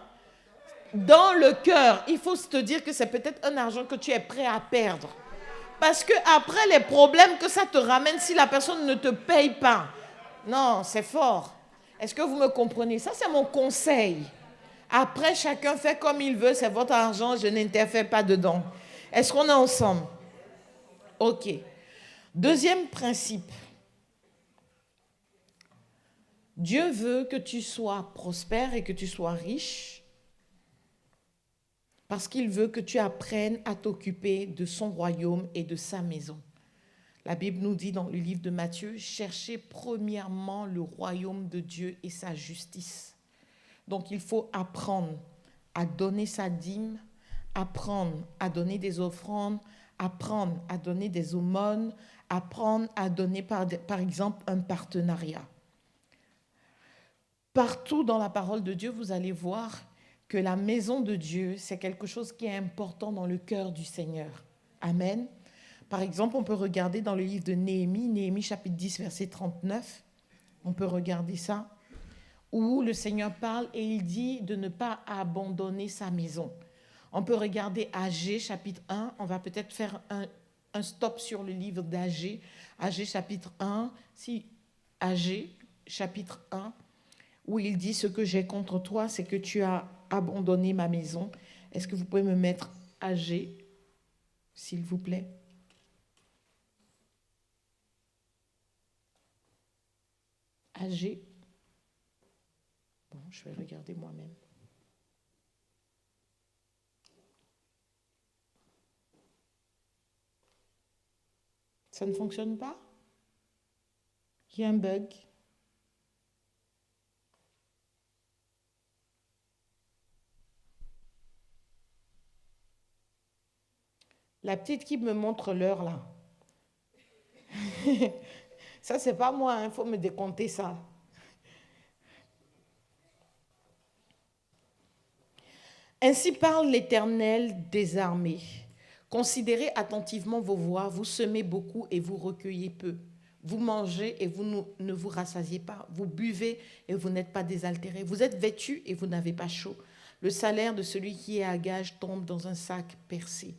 dans le cœur, il faut te dire que c'est peut-être un argent que tu es prêt à perdre. Parce que après les problèmes que ça te ramène si la personne ne te paye pas. Non, c'est fort. Est-ce que vous me comprenez? Ça, c'est mon conseil. Après, chacun fait comme il veut. C'est votre argent. Je n'interfère pas dedans. Est-ce qu'on est ensemble? OK. Deuxième principe. Dieu veut que tu sois prospère et que tu sois riche. Parce qu'il veut que tu apprennes à t'occuper de son royaume et de sa maison. La Bible nous dit dans le livre de Matthieu, cherchez premièrement le royaume de Dieu et sa justice. Donc il faut apprendre à donner sa dîme, apprendre à donner des offrandes, apprendre à donner des aumônes, apprendre à donner par exemple un partenariat. Partout dans la parole de Dieu, vous allez voir que la maison de Dieu, c'est quelque chose qui est important dans le cœur du Seigneur. Amen. Par exemple, on peut regarder dans le livre de Néhémie, Néhémie chapitre 10, verset 39. On peut regarder ça, où le Seigneur parle et il dit de ne pas abandonner sa maison. On peut regarder Agé chapitre 1. On va peut-être faire un stop sur le livre d'Agé. Agé chapitre 1. Si Agé chapitre 1, où il dit ce que j'ai contre toi, c'est que tu as abandonné ma maison. Est-ce que vous pouvez me mettre Agé, s'il vous plaît? Agé. Bon, je vais regarder moi-même. Ça ne fonctionne pas? Il y a un bug. La petite qui me montre l'heure là. Ça, c'est pas moi, il faut me décompter ça. Ainsi parle l'Éternel des armées. Considérez attentivement vos voies, vous semez beaucoup et vous recueillez peu. Vous mangez et vous ne vous rassasiez pas. Vous buvez et vous n'êtes pas désaltérés. Vous êtes vêtus et vous n'avez pas chaud. Le salaire de celui qui est à gage tombe dans un sac percé.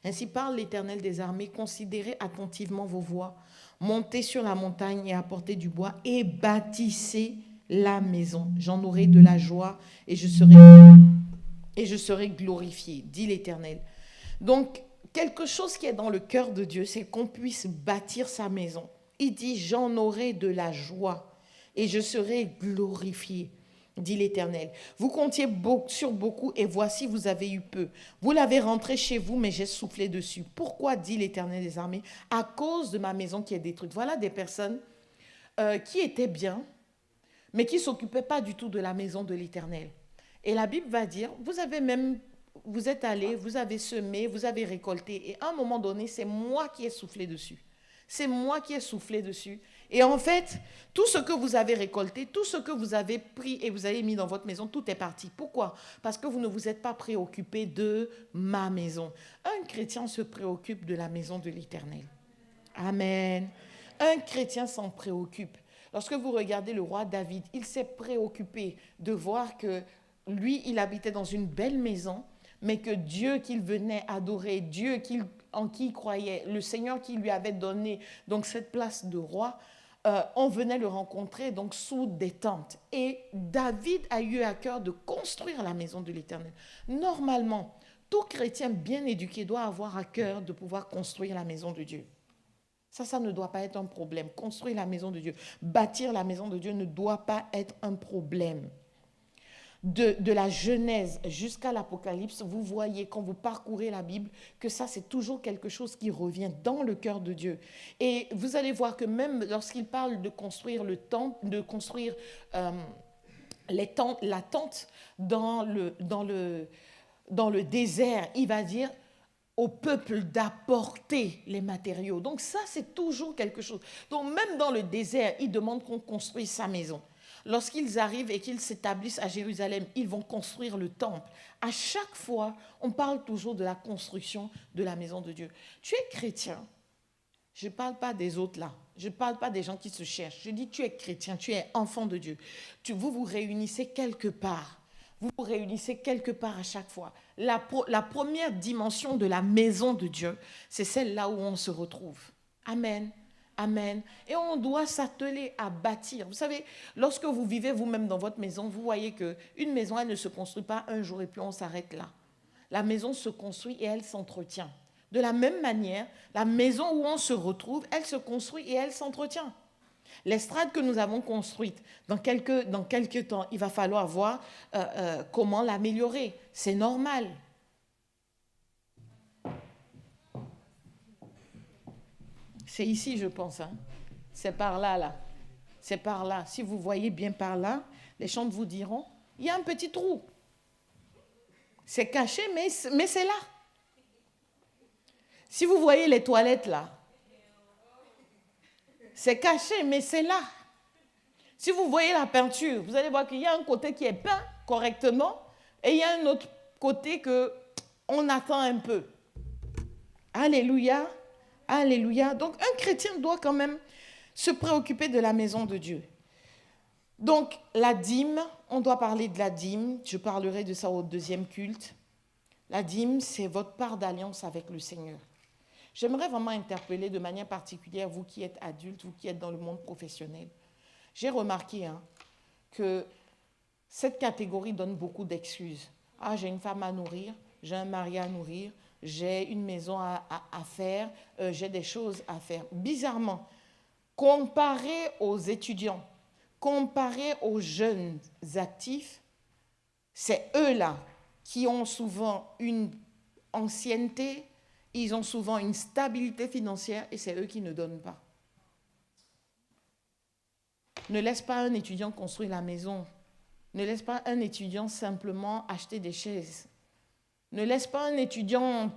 Ainsi parle l'Éternel des armées. Considérez attentivement vos voies. Montez sur la montagne et apportez du bois et bâtissez la maison. J'en aurai de la joie et je serai glorifié, dit l'Éternel. Donc, quelque chose qui est dans le cœur de Dieu, c'est qu'on puisse bâtir sa maison. Il dit, j'en aurai de la joie et je serai glorifié, dit l'Éternel. Vous comptiez sur beaucoup et voici, vous avez eu peu. Vous l'avez rentré chez vous, mais j'ai soufflé dessus. Pourquoi, dit l'Éternel des armées? À cause de ma maison qui est détruite. Voilà des personnes qui étaient bien, mais qui ne s'occupaient pas du tout de la maison de l'Éternel. Et la Bible va dire, vous êtes allés, vous avez semé, vous avez récolté. Et à un moment donné, c'est moi qui ai soufflé dessus. C'est moi qui ai soufflé dessus. Et en fait, tout ce que vous avez récolté, tout ce que vous avez pris et vous avez mis dans votre maison, tout est parti. Pourquoi? Parce que vous ne vous êtes pas préoccupé de ma maison. Un chrétien se préoccupe de la maison de l'Éternel. Amen. Un chrétien s'en préoccupe. Lorsque vous regardez le roi David, il s'est préoccupé de voir que lui, il habitait dans une belle maison, mais que Dieu qu'il venait adorer, Dieu en qui il croyait, le Seigneur qui lui avait donné donc cette place de roi, on venait le rencontrer donc sous des tentes. Et David a eu à cœur de construire la maison de l'Éternel. Normalement, tout chrétien bien éduqué doit avoir à cœur de pouvoir construire la maison de Dieu. Ça ne doit pas être un problème. Construire la maison de Dieu, bâtir la maison de Dieu ne doit pas être un problème. De la Genèse jusqu'à l'Apocalypse, vous voyez quand vous parcourez la Bible que ça c'est toujours quelque chose qui revient dans le cœur de Dieu. Et vous allez voir que même lorsqu'il parle de construire le temple, de construire la tente dans le désert, il va dire au peuple d'apporter les matériaux. Donc ça c'est toujours quelque chose. Donc même dans le désert, il demande qu'on construise sa maison. Lorsqu'ils arrivent et qu'ils s'établissent à Jérusalem, ils vont construire le temple. À chaque fois, on parle toujours de la construction de la maison de Dieu. Tu es chrétien. Je ne parle pas des autres là. Je ne parle pas des gens qui se cherchent. Je dis tu es chrétien, tu es enfant de Dieu. Vous vous réunissez quelque part. Vous vous réunissez quelque part à chaque fois. La première dimension de la maison de Dieu, c'est celle-là où on se retrouve. Amen. Amen. Et on doit s'atteler à bâtir. Vous savez, lorsque vous vivez vous-même dans votre maison, vous voyez qu'une maison, elle ne se construit pas un jour et puis on s'arrête là. La maison se construit et elle s'entretient. De la même manière, la maison où on se retrouve, elle se construit et elle s'entretient. L'estrade que nous avons construite, dans quelques temps, il va falloir voir comment l'améliorer. C'est normal. C'est ici, je pense. Hein. C'est par là, là. C'est par là. Si vous voyez bien par là, les chantres vous diront, il y a un petit trou. C'est caché, mais c'est là. Si vous voyez les toilettes là, c'est caché, mais c'est là. Si vous voyez la peinture, vous allez voir qu'il y a un côté qui est peint correctement et il y a un autre côté qu'on attend un peu. Alléluia. Alléluia. Donc, un chrétien doit quand même se préoccuper de la maison de Dieu. Donc, la dîme, on doit parler de la dîme. Je parlerai de ça au deuxième culte. La dîme, c'est votre part d'alliance avec le Seigneur. J'aimerais vraiment interpeller de manière particulière vous qui êtes adultes, vous qui êtes dans le monde professionnel. J'ai remarqué que cette catégorie donne beaucoup d'excuses. Ah, j'ai une femme à nourrir, j'ai un mari à nourrir, j'ai une maison à faire, j'ai des choses à faire. Bizarrement, comparé aux étudiants, comparé aux jeunes actifs, c'est eux-là qui ont souvent une ancienneté, ils ont souvent une stabilité financière et c'est eux qui ne donnent pas. Ne laisse pas un étudiant construire la maison. Ne laisse pas un étudiant simplement acheter des chaises. Ne laisse pas un étudiant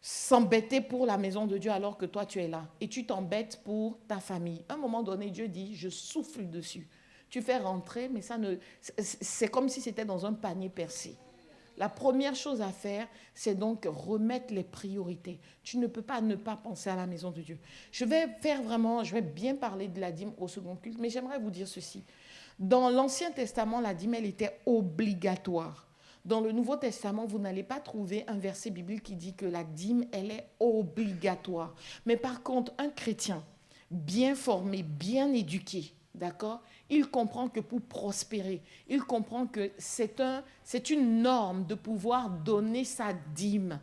s'embêter pour la maison de Dieu alors que toi tu es là. Et tu t'embêtes pour ta famille. À un moment donné, Dieu dit, je souffle dessus. Tu fais rentrer, mais c'est comme si c'était dans un panier percé. La première chose à faire, c'est donc remettre les priorités. Tu ne peux pas ne pas penser à la maison de Dieu. Je vais bien parler de la dîme au second culte, mais j'aimerais vous dire ceci. Dans l'Ancien Testament, la dîme, elle était obligatoire. Dans le Nouveau Testament, vous n'allez pas trouver un verset biblique qui dit que la dîme, elle est obligatoire. Mais par contre, un chrétien bien formé, bien éduqué, d'accord, il comprend que pour prospérer, il comprend que c'est une norme de pouvoir donner sa dîme.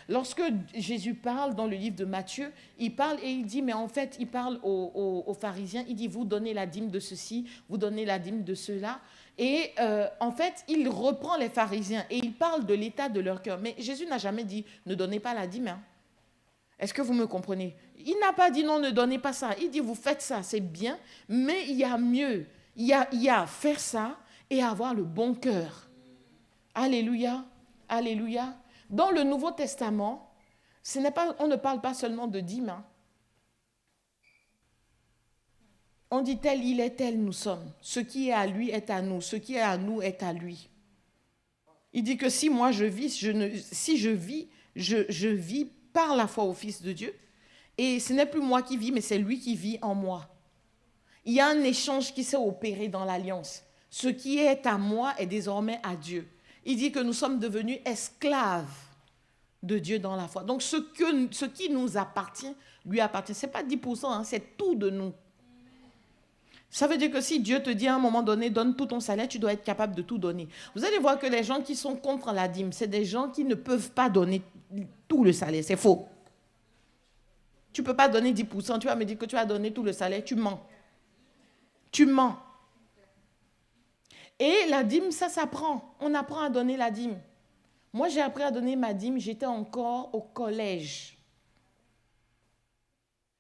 Lorsque Jésus parle dans le livre de Matthieu, il parle et il dit, mais en fait, il parle aux pharisiens, il dit, vous donnez la dîme de ceci, vous donnez la dîme de cela. Et en fait, il reprend les pharisiens et il parle de l'état de leur cœur. Mais Jésus n'a jamais dit, ne donnez pas la dîme. Hein. Est-ce que vous me comprenez? Il n'a pas dit, non, ne donnez pas ça. Il dit, vous faites ça, c'est bien, mais il y a mieux. Il y a faire ça et avoir le bon cœur. Alléluia, alléluia. Dans le Nouveau Testament, on ne parle pas seulement de dîme. Hein. On dit tel il est, tel nous sommes. Ce qui est à lui est à nous. Ce qui est à nous est à lui. Il dit que si moi je vis, je vis par la foi au Fils de Dieu. Et ce n'est plus moi qui vis, mais c'est lui qui vit en moi. Il y a un échange qui s'est opéré dans l'alliance. Ce qui est à moi est désormais à Dieu. Il dit que nous sommes devenus esclaves de Dieu dans la foi. Donc ce qui nous appartient, lui appartient. Ce n'est pas 10%, hein, c'est tout de nous. Ça veut dire que si Dieu te dit à un moment donné, donne tout ton salaire, tu dois être capable de tout donner. Vous allez voir que les gens qui sont contre la dîme, c'est des gens qui ne peuvent pas donner tout le salaire. C'est faux. Tu ne peux pas donner 10%. Tu vas me dire que tu vas donner tout le salaire. Tu mens. Tu mens. Et la dîme, ça s'apprend. On apprend à donner la dîme. Moi, j'ai appris à donner ma dîme. J'étais encore au collège.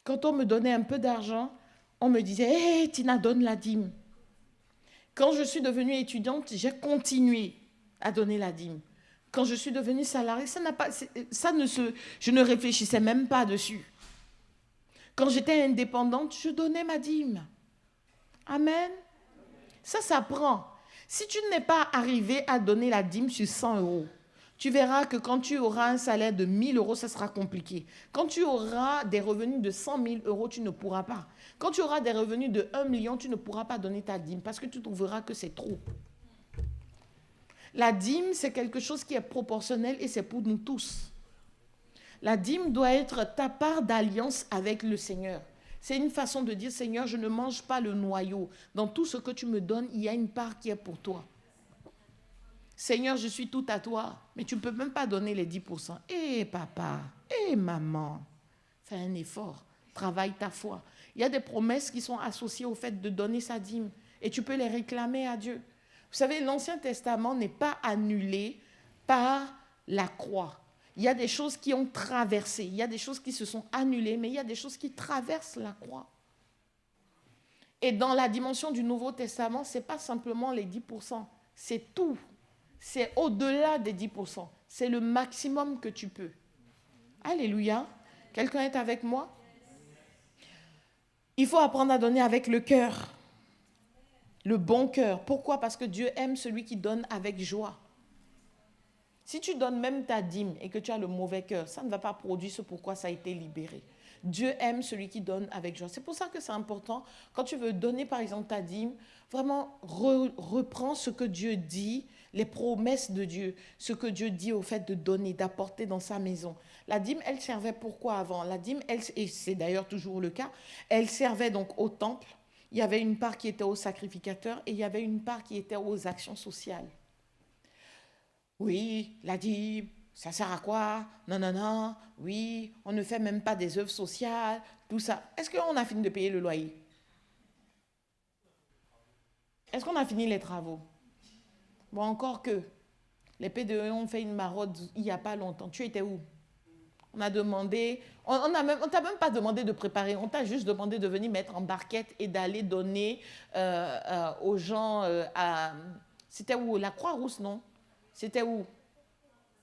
Quand on me donnait un peu d'argent, on me disait, hé, Tina, donne la dîme. Quand je suis devenue étudiante, j'ai continué à donner la dîme. Quand je suis devenue salariée, je ne réfléchissais même pas dessus. Quand j'étais indépendante, je donnais ma dîme. Amen. Ça s'apprend. Si tu n'es pas arrivé à donner la dîme sur 100 €, tu verras que quand tu auras un salaire de 1 000 €, ça sera compliqué. Quand tu auras des revenus de 100 000 €, tu ne pourras pas. Quand tu auras des revenus de 1 million, tu ne pourras pas donner ta dîme parce que tu trouveras que c'est trop. La dîme, c'est quelque chose qui est proportionnel et c'est pour nous tous. La dîme doit être ta part d'alliance avec le Seigneur. C'est une façon de dire, Seigneur, je ne mange pas le noyau. Dans tout ce que tu me donnes, il y a une part qui est pour toi. Seigneur, je suis tout à toi, mais tu ne peux même pas donner les 10%. Papa, maman, fais un effort, travaille ta foi. Il y a des promesses qui sont associées au fait de donner sa dîme et tu peux les réclamer à Dieu. Vous savez, l'Ancien Testament n'est pas annulé par la croix. Il y a des choses qui ont traversé, il y a des choses qui se sont annulées, mais il y a des choses qui traversent la croix. Et dans la dimension du Nouveau Testament, ce n'est pas simplement les 10%, c'est tout. C'est au-delà des 10%. C'est le maximum que tu peux. Alléluia. Quelqu'un est avec moi? Il faut apprendre à donner avec le cœur. Le bon cœur. Pourquoi? Parce que Dieu aime celui qui donne avec joie. Si tu donnes même ta dîme et que tu as le mauvais cœur, ça ne va pas produire ce pourquoi ça a été libéré. Dieu aime celui qui donne avec joie. C'est pour ça que c'est important, quand tu veux donner par exemple ta dîme, vraiment reprends ce que Dieu dit, les promesses de Dieu, ce que Dieu dit au fait de donner, d'apporter dans sa maison. La dîme, elle servait pourquoi avant? La dîme, et c'est d'ailleurs toujours le cas, elle servait donc au temple. Il y avait une part qui était aux sacrificateurs et il y avait une part qui était aux actions sociales. Oui, la dîme, ça sert à quoi? Non, non, non. Oui, on ne fait même pas des œuvres sociales, tout ça. Est-ce qu'on a fini de payer le loyer? Est-ce qu'on a fini les travaux? Bon, encore que les PDE ont fait une maraude il n'y a pas longtemps. Tu étais où? On a demandé, on t'a même pas demandé de préparer, on t'a juste demandé de venir mettre en barquette et d'aller donner aux gens c'était où? La Croix-Rousse, non? C'était où?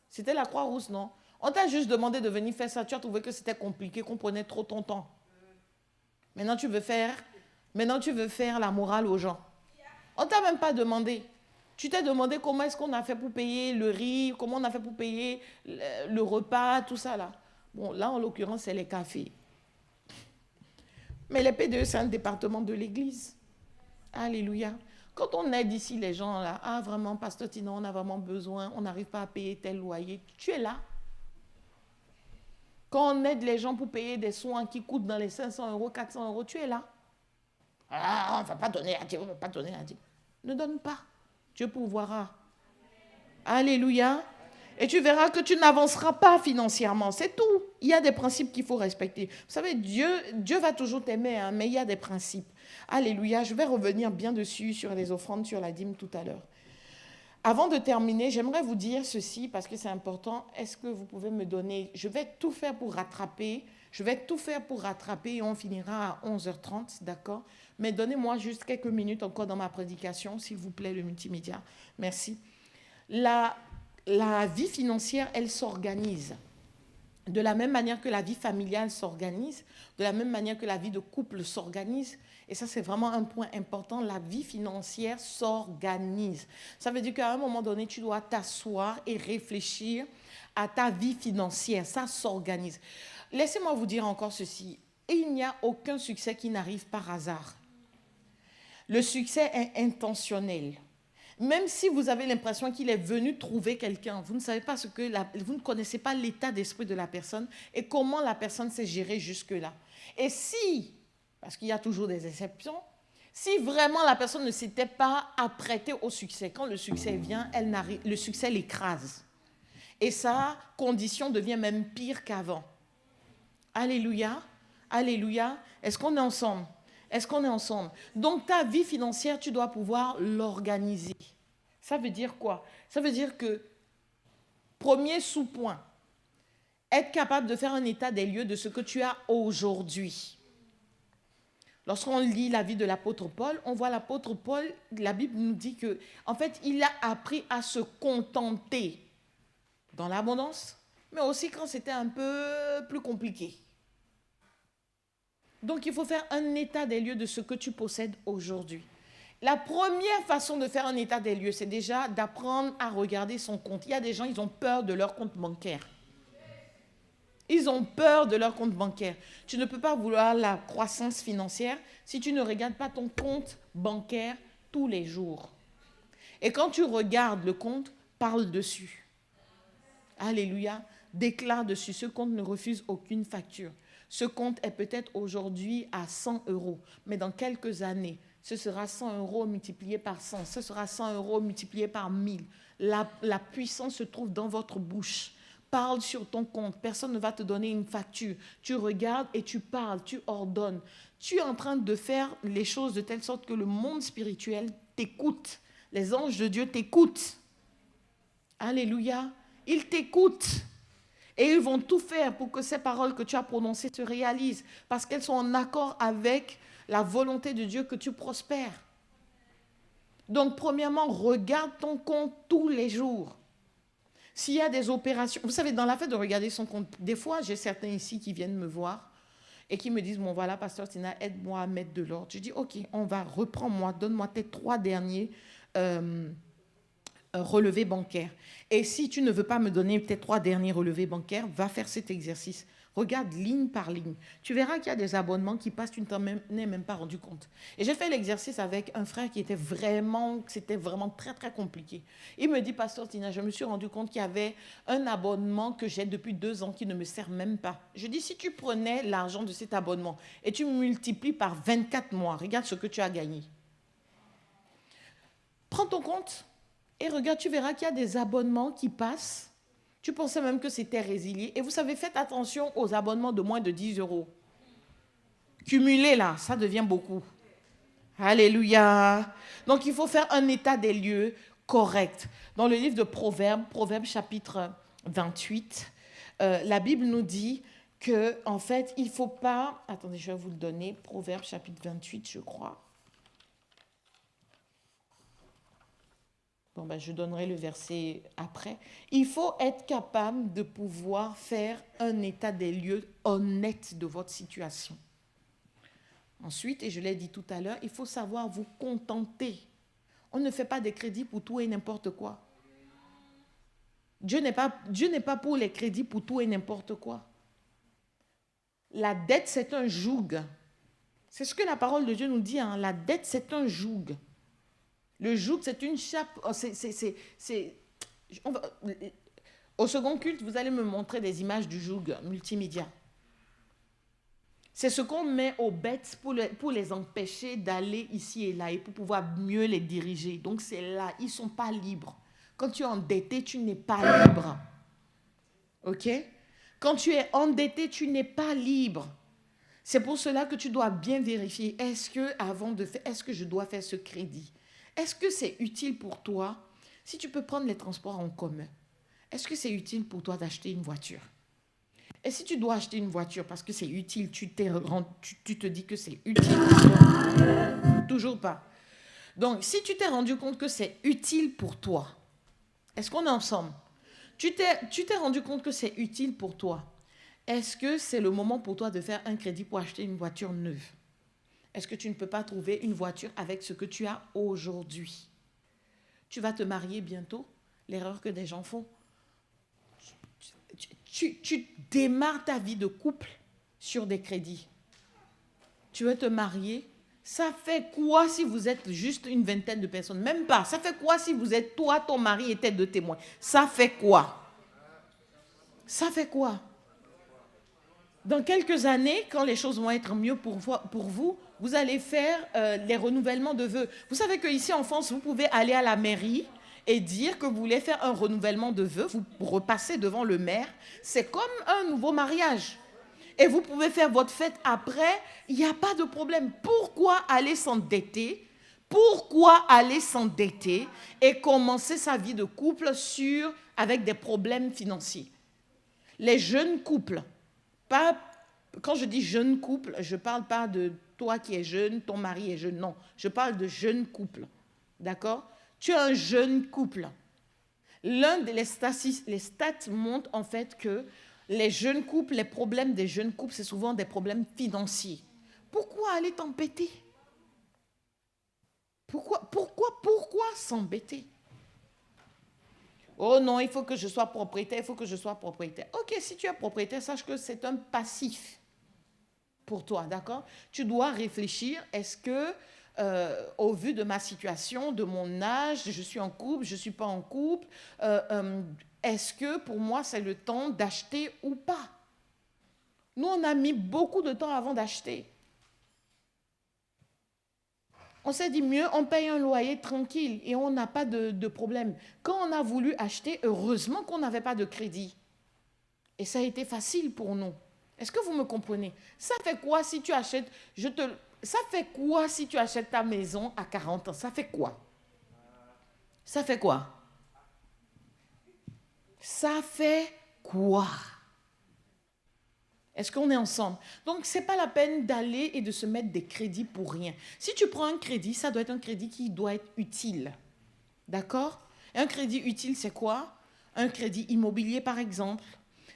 C'était la Croix-Rousse, non? On t'a juste demandé de venir faire ça. Tu as trouvé que c'était compliqué, qu'on prenait trop ton temps. Maintenant, tu veux faire la morale aux gens. On ne t'a même pas demandé. Tu t'es demandé comment est-ce qu'on a fait pour payer le riz, comment on a fait pour payer le repas, tout ça là. Bon, là, en l'occurrence, c'est les cafés. Mais les PDE, c'est un département de l'église. Alléluia. Quand on aide ici les gens là, ah vraiment, pasteur Tina, on a vraiment besoin, on n'arrive pas à payer tel loyer, tu es là. Quand on aide les gens pour payer des soins qui coûtent dans les 500 euros, 400 euros, tu es là. Ah, on ne va pas donner à Dieu, on ne va pas donner à Dieu. Ne donne pas. Dieu pourvoira. Alléluia. Et tu verras que tu n'avanceras pas financièrement. C'est tout. Il y a des principes qu'il faut respecter. Vous savez, Dieu va toujours t'aimer, hein, mais il y a des principes. Alléluia. Je vais revenir bien dessus sur les offrandes, sur la dîme tout à l'heure. Avant de terminer, j'aimerais vous dire ceci parce que c'est important. Est-ce que vous pouvez me donner... Je vais tout faire pour rattraper. Et on finira à 11h30, d'accord? Mais donnez-moi juste quelques minutes encore dans ma prédication, s'il vous plaît, le multimédia. Merci. La vie financière, elle s'organise. De la même manière que la vie familiale s'organise, de la même manière que la vie de couple s'organise. Et ça, c'est vraiment un point important. La vie financière s'organise. Ça veut dire qu'à un moment donné, tu dois t'asseoir et réfléchir à ta vie financière. Ça s'organise. Laissez-moi vous dire encore ceci. Il n'y a aucun succès qui n'arrive par hasard. Le succès est intentionnel. Même si vous avez l'impression qu'il est venu trouver quelqu'un, vous ne savez pas vous ne connaissez pas l'état d'esprit de la personne et comment la personne s'est gérée jusque-là. Et si, parce qu'il y a toujours des exceptions, si vraiment la personne ne s'était pas apprêtée au succès, quand le succès vient, le succès l'écrase. Et sa condition devient même pire qu'avant. Alléluia, alléluia. Est-ce qu'on est ensemble? Est-ce qu'on est ensemble? Donc, ta vie financière, tu dois pouvoir l'organiser. Ça veut dire quoi? Ça veut dire que, premier sous-point, être capable de faire un état des lieux de ce que tu as aujourd'hui. Lorsqu'on lit la vie de l'apôtre Paul, on voit l'apôtre Paul, la Bible nous dit que, en fait, il a appris à se contenter dans l'abondance, mais aussi quand c'était un peu plus compliqué. Donc, il faut faire un état des lieux de ce que tu possèdes aujourd'hui. La première façon de faire un état des lieux, c'est déjà d'apprendre à regarder son compte. Il y a des gens, ils ont peur de leur compte bancaire. Ils ont peur de leur compte bancaire. Tu ne peux pas vouloir la croissance financière si tu ne regardes pas ton compte bancaire tous les jours. Et quand tu regardes le compte, parle dessus. Alléluia. Déclare dessus. Ce compte ne refuse aucune facture. Ce compte est peut-être aujourd'hui à 100 euros, mais dans quelques années, ce sera 100 euros multiplié par 100, ce sera 100 euros multiplié par 1000. La puissance se trouve dans votre bouche. Parle sur ton compte. Personne ne va te donner une facture. Tu regardes et tu parles, tu ordonnes. Tu es en train de faire les choses de telle sorte que le monde spirituel t'écoute. Les anges de Dieu t'écoutent. Alléluia. Ils t'écoutent. Et ils vont tout faire pour que ces paroles que tu as prononcées se réalisent. Parce qu'elles sont en accord avec la volonté de Dieu que tu prospères. Donc, premièrement, regarde ton compte tous les jours. S'il y a des opérations, vous savez, dans la fait de regarder son compte, des fois, j'ai certains ici qui viennent me voir et qui me disent, bon voilà, pasteur Tina, aide-moi à mettre de l'ordre. Je dis, ok, on va, reprends-moi, donne-moi tes 3 derniers relevés bancaires. Et si tu ne veux pas me donner tes 3 derniers relevés bancaires, va faire cet exercice. Regarde ligne par ligne. Tu verras qu'il y a des abonnements qui passent, tu ne t'en es même pas rendu compte. Et j'ai fait l'exercice avec un frère c'était vraiment très, très compliqué. Il me dit, pasteur Tina, je me suis rendu compte qu'il y avait un abonnement que j'ai depuis 2 ans qui ne me sert même pas. Je dis, si tu prenais l'argent de cet abonnement et tu multiplies par 24 mois, regarde ce que tu as gagné. Prends ton compte et regarde, tu verras qu'il y a des abonnements qui passent. Tu pensais même que c'était résilié. Et vous savez, faites attention aux abonnements de moins de 10 euros. Cumulés là, ça devient beaucoup. Alléluia. Donc, il faut faire un état des lieux correct. Dans le livre de Proverbes, Proverbes chapitre 28, la Bible nous dit que, en fait, il ne faut pas... Attendez, je vais vous le donner. Proverbes chapitre 28, je crois. Bon, ben, je donnerai le verset après. Il faut être capable de pouvoir faire un état des lieux honnête de votre situation. Ensuite, et je l'ai dit tout à l'heure, il faut savoir vous contenter On ne fait pas des crédits pour tout et n'importe quoi. Dieu n'est pas pour les crédits pour tout et n'importe quoi. La dette, c'est un joug. C'est ce que la parole de Dieu nous dit. Hein. La dette, c'est un joug. Le joug, c'est une chape. Au second culte, vous allez me montrer des images du joug multimédia. C'est ce qu'on met aux bêtes pour les empêcher d'aller ici et là et pour pouvoir mieux les diriger. Donc c'est là, ils ne sont pas libres. Quand tu es endetté, tu n'es pas libre. OK? Quand tu es endetté, tu n'es pas libre. C'est pour cela que tu dois bien vérifier. Est-ce que je dois faire ce crédit? Est-ce que c'est utile pour toi? Si tu peux prendre les transports en commun, est-ce que c'est utile pour toi d'acheter une voiture? Et si tu dois acheter une voiture parce que c'est utile, tu te dis que c'est utile pour toi? Toujours pas. Donc, si tu t'es rendu compte que c'est utile pour toi, est-ce qu'on est ensemble? Tu t'es rendu compte que c'est utile pour toi. Est-ce que c'est le moment pour toi de faire un crédit pour acheter une voiture neuve? Est-ce que tu ne peux pas trouver une voiture avec ce que tu as aujourd'hui? Tu vas te marier bientôt. L'erreur que des gens font. Tu démarres ta vie de couple sur des crédits. Tu veux te marier. Ça fait quoi si vous êtes juste une vingtaine de personnes? Même pas. Ça fait quoi si vous êtes toi, ton mari et tes deux témoins? Ça fait quoi? Ça fait quoi? Dans quelques années, quand les choses vont être mieux pour vous, vous allez faire les renouvellements de vœux. Vous savez qu'ici en France, vous pouvez aller à la mairie et dire que vous voulez faire un renouvellement de vœux. Vous repassez devant le maire. C'est comme un nouveau mariage. Et vous pouvez faire votre fête après. Il n'y a pas de problème. Pourquoi aller s'endetter? Pourquoi aller s'endetter et commencer sa vie de couple avec des problèmes financiers? Les jeunes couples, quand je dis jeune couple, je ne parle pas de toi qui es jeune, ton mari est jeune, non. Je parle de jeunes couples, d'accord? Tu es un jeune couple. Les stats montrent en fait que les jeunes couples, les problèmes des jeunes couples, c'est souvent des problèmes financiers. Pourquoi aller t'embêter? Pourquoi s'embêter? Oh non, il faut que je sois propriétaire, il faut que je sois propriétaire. Ok, si tu es propriétaire, sache que c'est un passif pour toi, d'accord? Tu dois réfléchir, est-ce que, au vu de ma situation, de mon âge, je suis en couple, je ne suis pas en couple, est-ce que pour moi c'est le temps d'acheter ou pas? Nous, on a mis beaucoup de temps avant d'acheter. On s'est dit mieux, on paye un loyer tranquille et on n'a pas de problème. Quand on a voulu acheter, heureusement qu'on n'avait pas de crédit. Et ça a été facile pour nous. Est-ce que vous me comprenez? Ça fait quoi si tu achètes, ça fait quoi si tu achètes ta maison à 40 ans? Ça fait quoi? Ça fait quoi? Ça fait quoi? Est-ce qu'on est ensemble? Donc, ce n'est pas la peine d'aller et de se mettre des crédits pour rien. Si tu prends un crédit, ça doit être un crédit qui doit être utile. D'accord? Un crédit utile, c'est quoi? Un crédit immobilier, par exemple.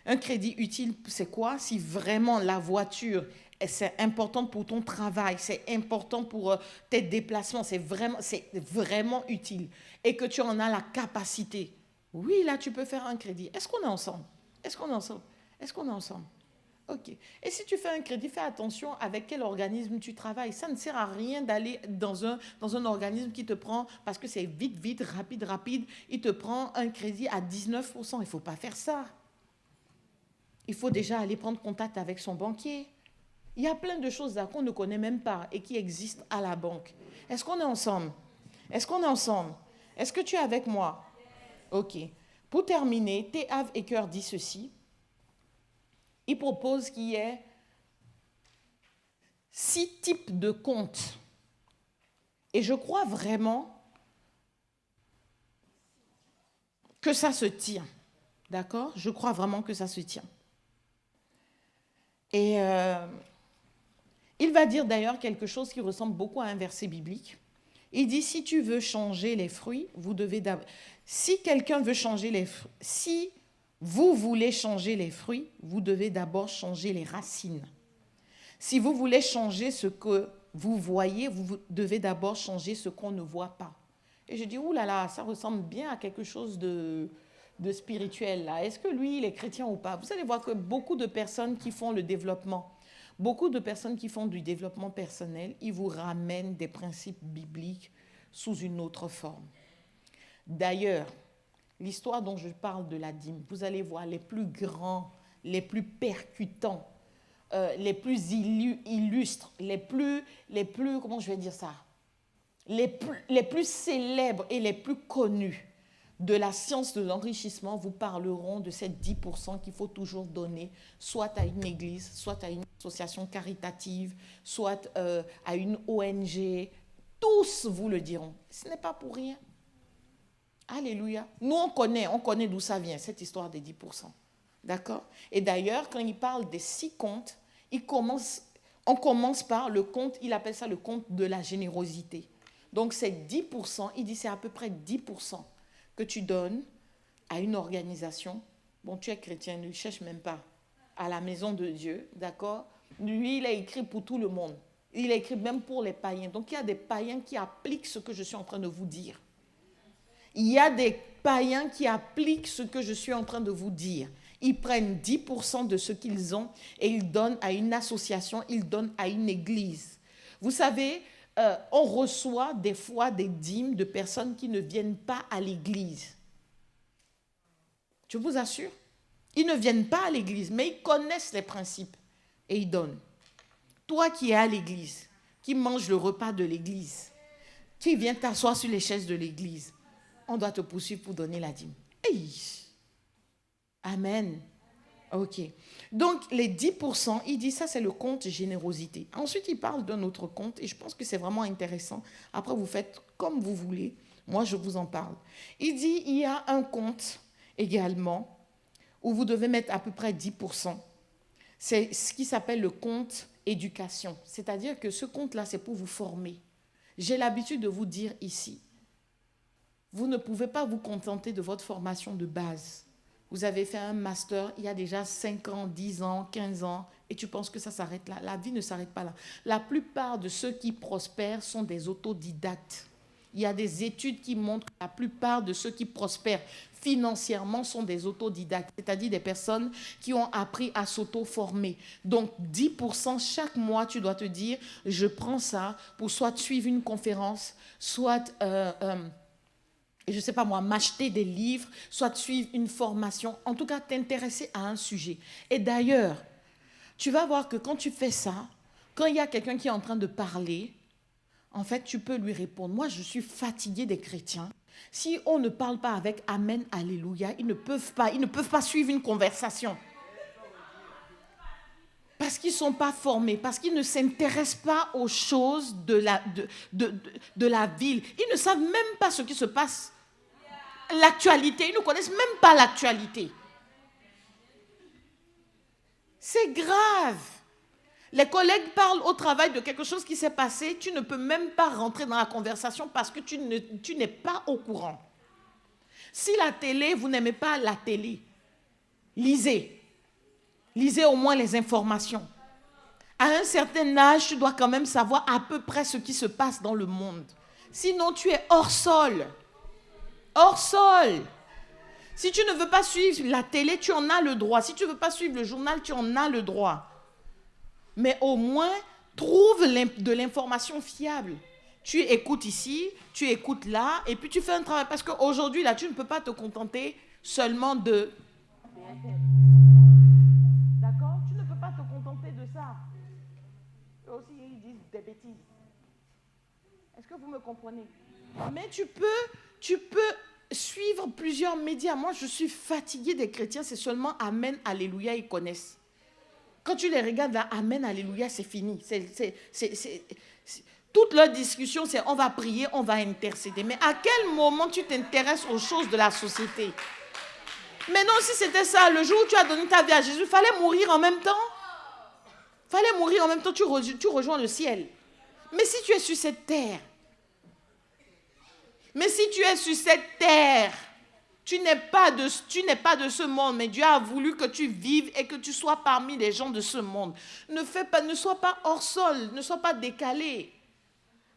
Un crédit utile, c'est quoi? Si vraiment la voiture, c'est important pour ton travail, c'est important pour tes déplacements, c'est vraiment utile et que tu en as la capacité. Oui, là, tu peux faire un crédit. Est-ce qu'on est ensemble? Est-ce qu'on est ensemble? Est-ce qu'on est ensemble? Ok. Et si tu fais un crédit, fais attention avec quel organisme tu travailles. Ça ne sert à rien d'aller dans un organisme qui te prend, parce que c'est vite, rapide, il te prend un crédit à 19%. Il ne faut pas faire ça. Il faut déjà aller prendre contact avec son banquier. Il y a plein de choses là qu'on ne connaît même pas et qui existent à la banque. Est-ce qu'on est ensemble? Est-ce qu'on est ensemble? Est-ce que tu es avec moi? Ok. Pour terminer, T.Hav Eker dit ceci. Il propose qu'il y ait 6 types de comptes. Et je crois vraiment que ça se tient. D'accord? Je crois vraiment que ça se tient. Et il va dire d'ailleurs quelque chose qui ressemble beaucoup à un verset biblique. Il dit, si tu veux changer les fruits, vous devez d'abord... Si quelqu'un veut changer les fruits, si vous voulez changer les fruits, vous devez d'abord changer les racines. Si vous voulez changer ce que vous voyez, vous devez d'abord changer ce qu'on ne voit pas. Et je dis, ouh là là, ça ressemble bien à quelque chose de spirituel là. Est-ce que lui, il est chrétien ou pas? Vous allez voir que beaucoup de personnes qui font le développement, beaucoup de personnes qui font du développement personnel, ils vous ramènent des principes bibliques sous une autre forme. D'ailleurs, l'histoire dont je parle de la dîme, vous allez voir les plus grands, les plus percutants, les plus illustres, les plus, comment je vais dire ça, les plus célèbres et les plus connus de la science de l'enrichissement vous parleront de ces 10% qu'il faut toujours donner, soit à une église, soit à une association caritative, soit à une ONG. Tous vous le diront. Ce n'est pas pour rien. Alléluia. Nous, on connaît d'où ça vient, cette histoire des 10%. D'accord? Et d'ailleurs, quand il parle des 6 comptes, on commence par le compte, il appelle ça le compte de la générosité. Donc, c'est 10%, il dit c'est à peu près 10% que tu donnes à une organisation. Bon, tu es chrétien, ne cherche même pas. À la maison de Dieu, d'accord? Lui, il a écrit pour tout le monde. Il a écrit même pour les païens. Donc, il y a des païens qui appliquent ce que je suis en train de vous dire. Il y a des païens qui appliquent ce que je suis en train de vous dire. Ils prennent 10% de ce qu'ils ont et ils donnent à une association, ils donnent à une église. Vous savez, on reçoit des fois des dîmes de personnes qui ne viennent pas à l'église. Je vous assure, ils ne viennent pas à l'église, mais ils connaissent les principes et ils donnent. Toi qui es à l'église, qui mange le repas de l'église, qui viens t'asseoir sur les chaises de l'église, on doit te poursuivre pour donner la dîme. Hey! Amen. Ok. Donc, les 10%, il dit ça, c'est le compte générosité. Ensuite, il parle d'un autre compte et je pense que c'est vraiment intéressant. Après, vous faites comme vous voulez. Moi, je vous en parle. Il dit, il y a un compte également où vous devez mettre à peu près 10%. C'est ce qui s'appelle le compte éducation. C'est-à-dire que ce compte-là, c'est pour vous former. J'ai l'habitude de vous dire ici, vous ne pouvez pas vous contenter de votre formation de base. Vous avez fait un master il y a déjà 5 ans, 10 ans, 15 ans, et tu penses que ça s'arrête là. La vie ne s'arrête pas là. La plupart de ceux qui prospèrent sont des autodidactes. Il y a des études qui montrent que la plupart de ceux qui prospèrent financièrement sont des autodidactes, c'est-à-dire des personnes qui ont appris à s'auto-former. Donc, 10% chaque mois, tu dois te dire, je prends ça pour soit suivre une conférence, soit... je ne sais pas moi, m'acheter des livres, soit suivre une formation, en tout cas t'intéresser à un sujet. Et d'ailleurs, tu vas voir que quand tu fais ça, quand il y a quelqu'un qui est en train de parler, en fait, tu peux lui répondre. Moi, je suis fatiguée des chrétiens. Si on ne parle pas avec Amen, Alléluia, ils ne peuvent pas suivre une conversation. Parce qu'ils ne sont pas formés, parce qu'ils ne s'intéressent pas aux choses de la ville. Ils ne savent même pas ce qui se passe. L'actualité, ils ne connaissent même pas l'actualité. C'est grave. Les collègues parlent au travail de quelque chose qui s'est passé, tu ne peux même pas rentrer dans la conversation parce que tu n'es pas au courant. Si la télé, vous n'aimez pas la télé, lisez. Lisez au moins les informations. À un certain âge, tu dois quand même savoir à peu près ce qui se passe dans le monde. Sinon, tu es hors sol. Hors sol. Si tu ne veux pas suivre la télé, tu en as le droit. Si tu ne veux pas suivre le journal, tu en as le droit. Mais au moins, trouve de l'information fiable. Tu écoutes ici, tu écoutes là, et puis tu fais un travail. Parce qu'aujourd'hui, là, tu ne peux pas te contenter seulement de... D'accord? Tu ne peux pas te contenter de ça. Eux aussi, ils disent des bêtises. Est-ce que vous me comprenez? Mais tu peux suivre plusieurs médias. Moi, je suis fatiguée des chrétiens. C'est seulement Amen, Alléluia, ils connaissent. Quand tu les regardes là, Amen, Alléluia, c'est fini. Toute leur discussion, c'est on va prier, on va intercéder. Mais à quel moment tu t'intéresses aux choses de la société? Mais non, si c'était ça, le jour où tu as donné ta vie à Jésus, il fallait mourir en même temps. Fallait mourir en même temps, tu rejoins le ciel. Mais si tu es sur cette terre, tu n'es pas de ce monde, mais Dieu a voulu que tu vives et que tu sois parmi les gens de ce monde. Ne sois pas hors sol, ne sois pas décalé.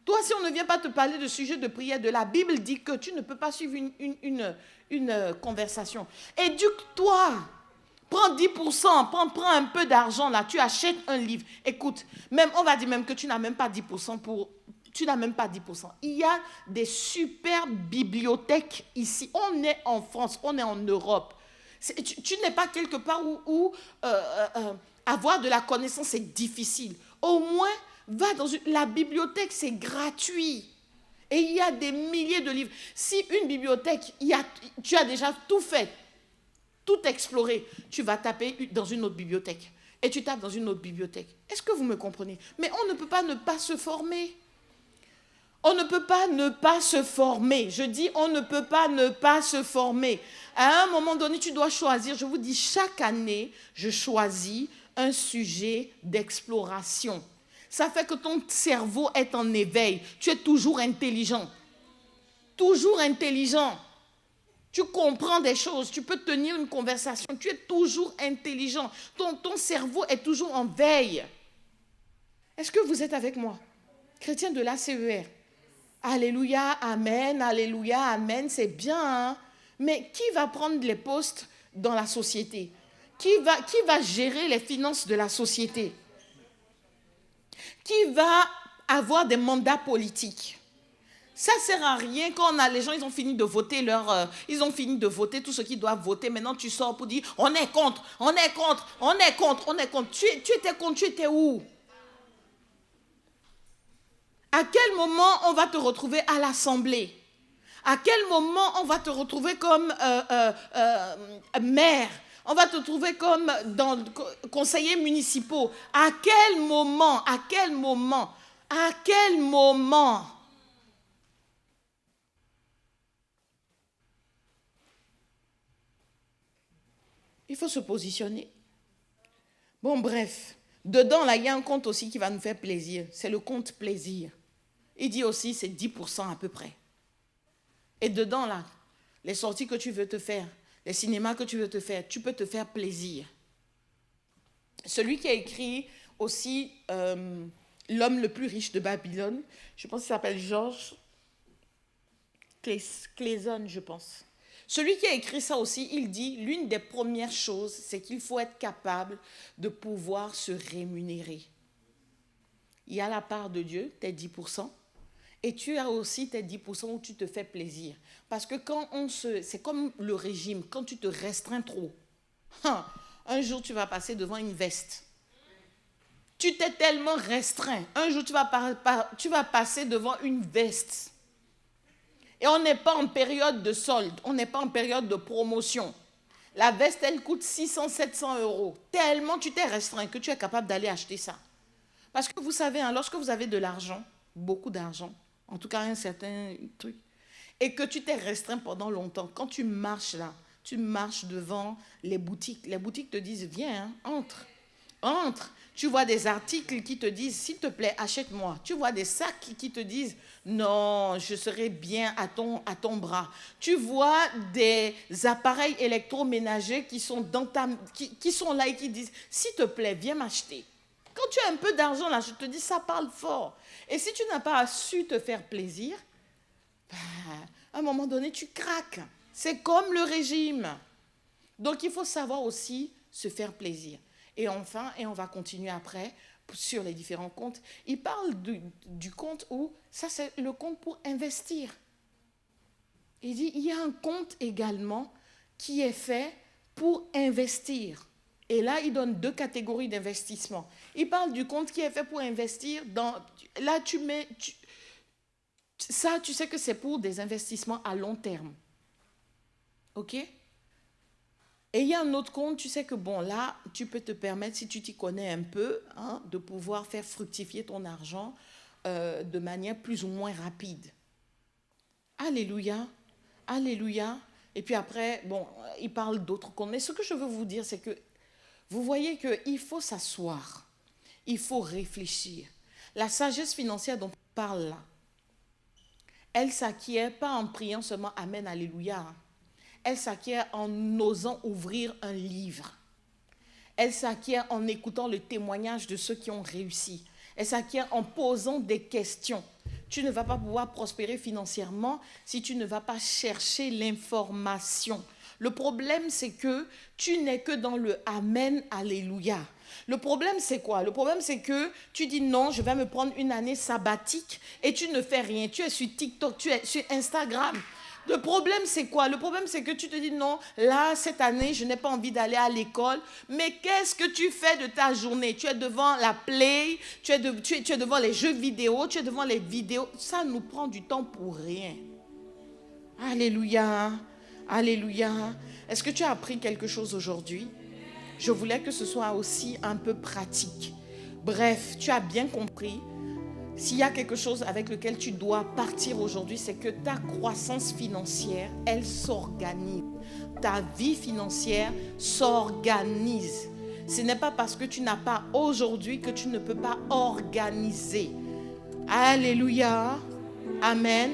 Toi, si on ne vient pas te parler de sujet de prière, de la Bible dit que tu ne peux pas suivre une conversation. Éduque-toi. Prends 10%, prends un peu d'argent là, tu achètes un livre. Écoute, même, on va dire même que tu n'as même pas 10% pour... Tu n'as même pas 10%. Il y a des super bibliothèques ici. On est en France, on est en Europe. Tu n'es pas quelque part où avoir de la connaissance est difficile. Au moins, va dans la bibliothèque, c'est gratuit. Et il y a des milliers de livres. Si une bibliothèque, tu as déjà tout fait, tout exploré, tu vas taper dans une autre bibliothèque. Et tu tapes dans une autre bibliothèque. Est-ce que vous me comprenez? Mais on ne peut pas ne pas se former. On ne peut pas ne pas se former. Je dis, on ne peut pas ne pas se former. À un moment donné, tu dois choisir. Je vous dis, chaque année, je choisis un sujet d'exploration. Ça fait que ton cerveau est en éveil. Tu es toujours intelligent. Toujours intelligent. Tu comprends des choses. Tu peux tenir une conversation. Tu es toujours intelligent. Ton cerveau est toujours en veille. Est-ce que vous êtes avec moi? Chrétien de l'ACER. Alléluia, amen, alléluia, amen, c'est bien, hein? Mais qui va prendre les postes dans la société? Qui va gérer les finances de la société? Qui va avoir des mandats politiques? Ça ne sert à rien quand les gens, ils ont fini de voter ils ont fini de voter tout ce qu'ils doivent voter. Maintenant, tu sors pour dire, on est contre, on est contre, on est contre, on est contre. Tu étais contre, tu étais où? À quel moment on va te retrouver à l'Assemblée? À quel moment on va te retrouver comme maire? On va te trouver comme conseillers municipaux. À quel moment? À quel moment? À quel moment? Il faut se positionner. Bon, bref. Dedans, là, il y a un compte aussi qui va nous faire plaisir. C'est le compte plaisir. Il dit aussi, c'est 10% à peu près. Et dedans, là, les sorties que tu veux te faire, les cinémas que tu veux te faire, tu peux te faire plaisir. Celui qui a écrit aussi L'homme le plus riche de Babylone, je pense qu'il s'appelle George Clason, je pense. Celui qui a écrit ça aussi, il dit, l'une des premières choses, c'est qu'il faut être capable de pouvoir se rémunérer. Il y a la part de Dieu, tes 10%, et tu as aussi tes 10% où tu te fais plaisir. Parce que c'est comme le régime, quand tu te restreins trop, un jour tu vas passer devant une veste. Tu t'es tellement restreint, un jour tu vas passer devant une veste. Et on n'est pas en période de solde, on n'est pas en période de promotion. La veste, elle coûte 600, 700 €. Tellement tu t'es restreint que tu es capable d'aller acheter ça. Parce que vous savez, lorsque vous avez de l'argent, beaucoup d'argent, en tout cas un certain truc, et que tu t'es restreint pendant longtemps, quand tu marches là, tu marches devant les boutiques te disent, viens, hein, entre. Tu vois des articles qui te disent, s'il te plaît, achète-moi. Tu vois des sacs qui te disent, non, je serai bien à ton bras. Tu vois des appareils électroménagers qui sont là et qui disent, s'il te plaît, viens m'acheter. Quand tu as un peu d'argent là, je te dis, ça parle fort. Et si tu n'as pas su te faire plaisir, à un moment donné, tu craques. C'est comme le régime. Donc, il faut savoir aussi se faire plaisir. Et enfin, et on va continuer après sur les différents comptes, il parle du compte où, ça c'est le compte pour investir. Il dit, il y a un compte également qui est fait pour investir. Et là, il donne 2 catégories d'investissement. Il parle du compte qui est fait pour investir là, ça, tu sais que c'est pour des investissements à long terme. OK? Et il y a un autre compte, tu sais que bon, là, tu peux te permettre, si tu t'y connais un peu, hein, de pouvoir faire fructifier ton argent de manière plus ou moins rapide. Alléluia, alléluia. Et puis après, bon, il parle d'autres comptes. Mais ce que je veux vous dire, c'est que vous voyez qu'il faut s'asseoir, il faut réfléchir. La sagesse financière dont on parle là, elle ne s'acquiert pas en priant seulement Amen, Alléluia. Elle s'acquiert en osant ouvrir un livre. Elle s'acquiert en écoutant le témoignage de ceux qui ont réussi. Elle s'acquiert en posant des questions. tu ne vas pas pouvoir prospérer financièrement si tu ne vas pas chercher l'information. Le problème, c'est que tu n'es que dans le Amen, Alléluia. Le problème, c'est quoi? Le problème, c'est que tu dis non, je vais me prendre une année sabbatique et tu ne fais rien. Tu es sur TikTok, tu es sur Instagram. Le problème, c'est quoi? Le problème, c'est que tu te dis non, là, cette année, je n'ai pas envie d'aller à l'école. Mais qu'est-ce que tu fais de ta journée? Tu es devant la play, tu es devant les jeux vidéo, tu es devant les vidéos. Ça nous prend du temps pour rien. Alléluia. Alléluia. Est-ce que tu as appris quelque chose aujourd'hui? Je voulais que ce soit aussi un peu pratique. Bref, tu as bien compris. S'il y a quelque chose avec lequel tu dois partir aujourd'hui, c'est que ta croissance financière, elle s'organise. Ta vie financière s'organise. Ce n'est pas parce que tu n'as pas aujourd'hui que tu ne peux pas organiser. Alléluia. Amen.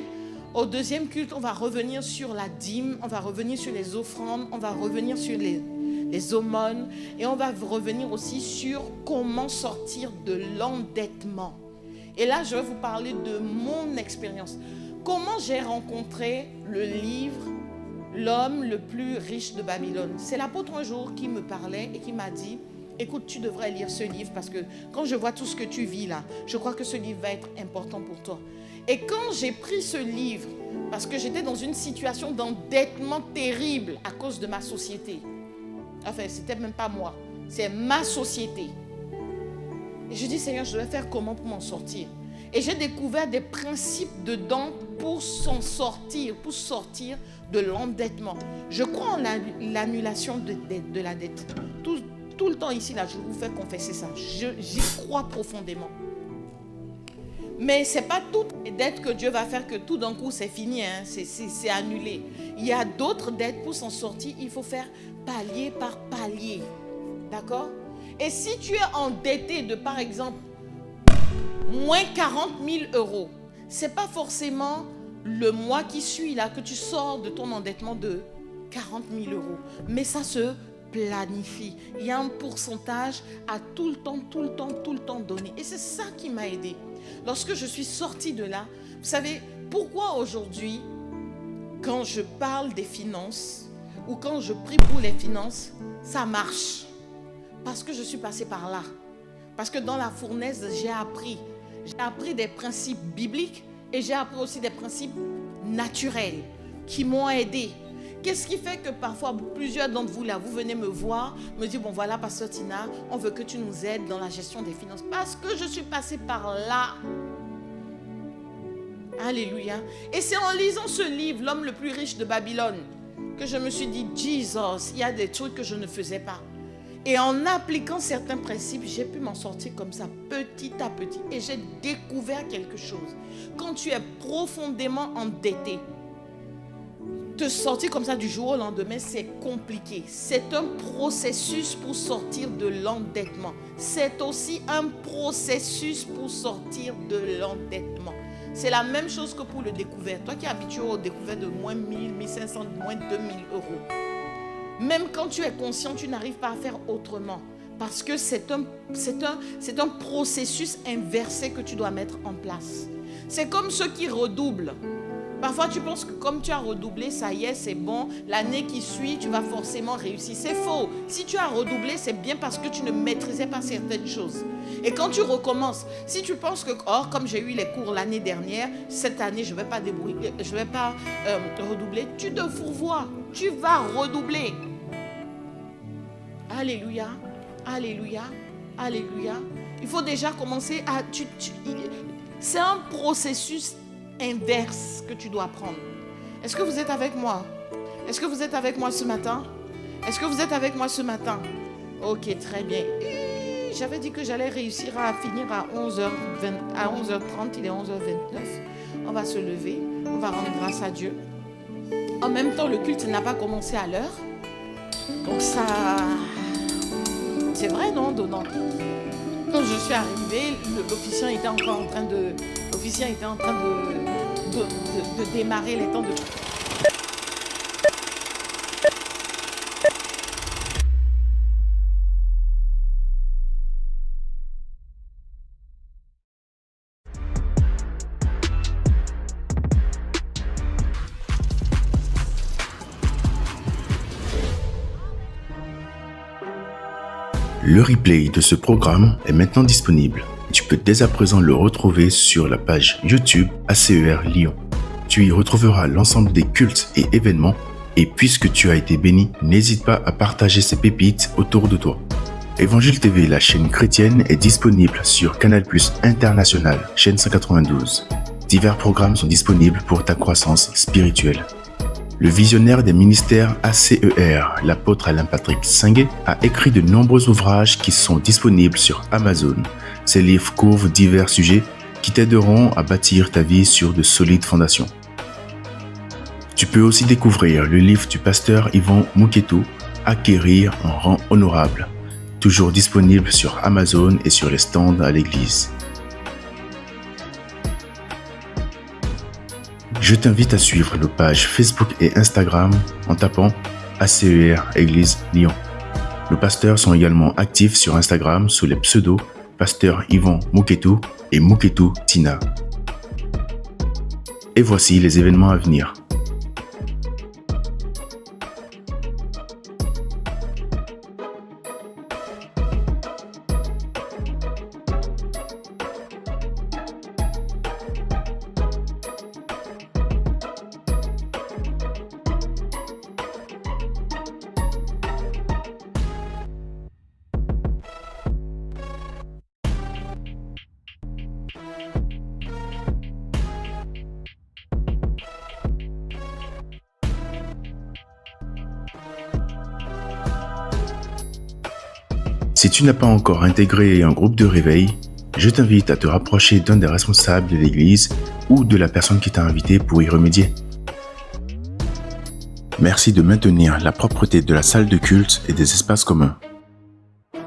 Au deuxième culte, on va revenir sur la dîme, on va revenir sur les offrandes, on va revenir sur les aumônes et on va revenir aussi sur comment sortir de l'endettement. Et là, je vais vous parler de mon expérience. Comment j'ai rencontré le livre « L'homme le plus riche de Babylone ». C'est l'apôtre un jour qui me parlait et qui m'a dit « Écoute, tu devrais lire ce livre parce que quand je vois tout ce que tu vis là, je crois que ce livre va être important pour toi. » Et quand j'ai pris ce livre, parce que j'étais dans une situation d'endettement terrible à cause de ma société. Enfin, c'était même pas moi, c'est ma société. Et je dis, Seigneur, je vais faire comment pour m'en sortir? Et j'ai découvert des principes dedans pour s'en sortir, pour sortir de l'endettement. Je crois en l'annulation de la dette. Tout le temps ici, là, je vous fais confesser ça. J'y crois profondément. Mais ce n'est pas toutes les dettes que Dieu va faire que tout d'un coup c'est fini, hein, c'est annulé. Il y a d'autres dettes, pour s'en sortir, il faut faire palier par palier. D'accord? Et si tu es endetté de, par exemple, moins 40 000 euros, ce n'est pas forcément le mois qui suit là que tu sors de ton endettement de 40 000 euros. Mais ça se planifie. Il y a un pourcentage à tout le temps donné. Et c'est ça qui m'a aidé. Lorsque je suis sortie de là, vous savez, pourquoi aujourd'hui, quand je parle des finances ou quand je prie pour les finances, ça marche? Parce que je suis passée par là. Parce que dans la fournaise, j'ai appris des principes bibliques et j'ai appris aussi des principes naturels qui m'ont aidé. Qu'est-ce qui fait que parfois, plusieurs d'entre vous, là, vous venez me voir, me dire, bon voilà, Pasteur Tina, on veut que tu nous aides dans la gestion des finances. Parce que je suis passée par là. Alléluia. Et c'est en lisant ce livre, L'homme le plus riche de Babylone, que je me suis dit, Jesus, il y a des trucs que je ne faisais pas. Et en appliquant certains principes, j'ai pu m'en sortir comme ça, petit à petit. Et j'ai découvert quelque chose. Quand tu es profondément endetté, te sortir comme ça du jour au lendemain, c'est compliqué. C'est un processus pour sortir de l'endettement. C'est aussi un processus pour sortir de l'endettement. C'est la même chose que pour le découvert. Toi qui es habitué au découvert de moins 1000, 1500, moins 2000 euros. Même quand tu es conscient, tu n'arrives pas à faire autrement. Parce que c'est un processus inversé que tu dois mettre en place. C'est comme ceux qui redoublent. Parfois, tu penses que comme tu as redoublé, ça y est, c'est bon. L'année qui suit, tu vas forcément réussir. C'est faux. Si tu as redoublé, c'est bien parce que tu ne maîtrisais pas certaines choses. Et quand tu recommences, si tu penses que, oh, comme j'ai eu les cours l'année dernière, cette année, je ne vais pas redoubler, tu te fourvoies. Tu vas redoubler. Alléluia. Alléluia. Alléluia. Il faut déjà commencer à... c'est un processus inverse que tu dois prendre. Est-ce que vous êtes avec moi? Est-ce que vous êtes avec moi ce matin? Est-ce que vous êtes avec moi ce matin? Ok, très bien. J'avais dit que j'allais réussir à finir à 11h20, à 11h30, il est 11h29. On va se lever, on va rendre grâce à Dieu. En même temps, le culte n'a pas commencé à l'heure. Donc ça... C'est vrai, non, Donnant? Quand je suis arrivée, l'officiant était encore en train de... L'officiant était en train de démarrer les temps de... Le replay de ce programme est maintenant disponible. Tu peux dès à présent le retrouver sur la page YouTube ACER Lyon. Tu y retrouveras l'ensemble des cultes et événements. Et puisque tu as été béni, n'hésite pas à partager ces pépites autour de toi. Évangile TV, la chaîne chrétienne, est disponible sur Canal+ International, chaîne 192. Divers programmes sont disponibles pour ta croissance spirituelle. Le visionnaire des ministères ACER, l'apôtre Alain Patrick Singuet, a écrit de nombreux ouvrages qui sont disponibles sur Amazon. Ces livres couvrent divers sujets qui t'aideront à bâtir ta vie sur de solides fondations. Tu peux aussi découvrir le livre du pasteur Yvon Mouketou, Acquérir un rang honorable, toujours disponible sur Amazon et sur les stands à l'église. Je t'invite à suivre nos pages Facebook et Instagram en tapant ACER Église Lyon. Nos pasteurs sont également actifs sur Instagram sous les pseudos Pasteur Yvon Mouketou et Mouketou Tina. Et voici les événements à venir. Si tu n'as pas encore intégré un groupe de réveil, je t'invite à te rapprocher d'un des responsables de l'église ou de la personne qui t'a invité pour y remédier. Merci de maintenir la propreté de la salle de culte et des espaces communs.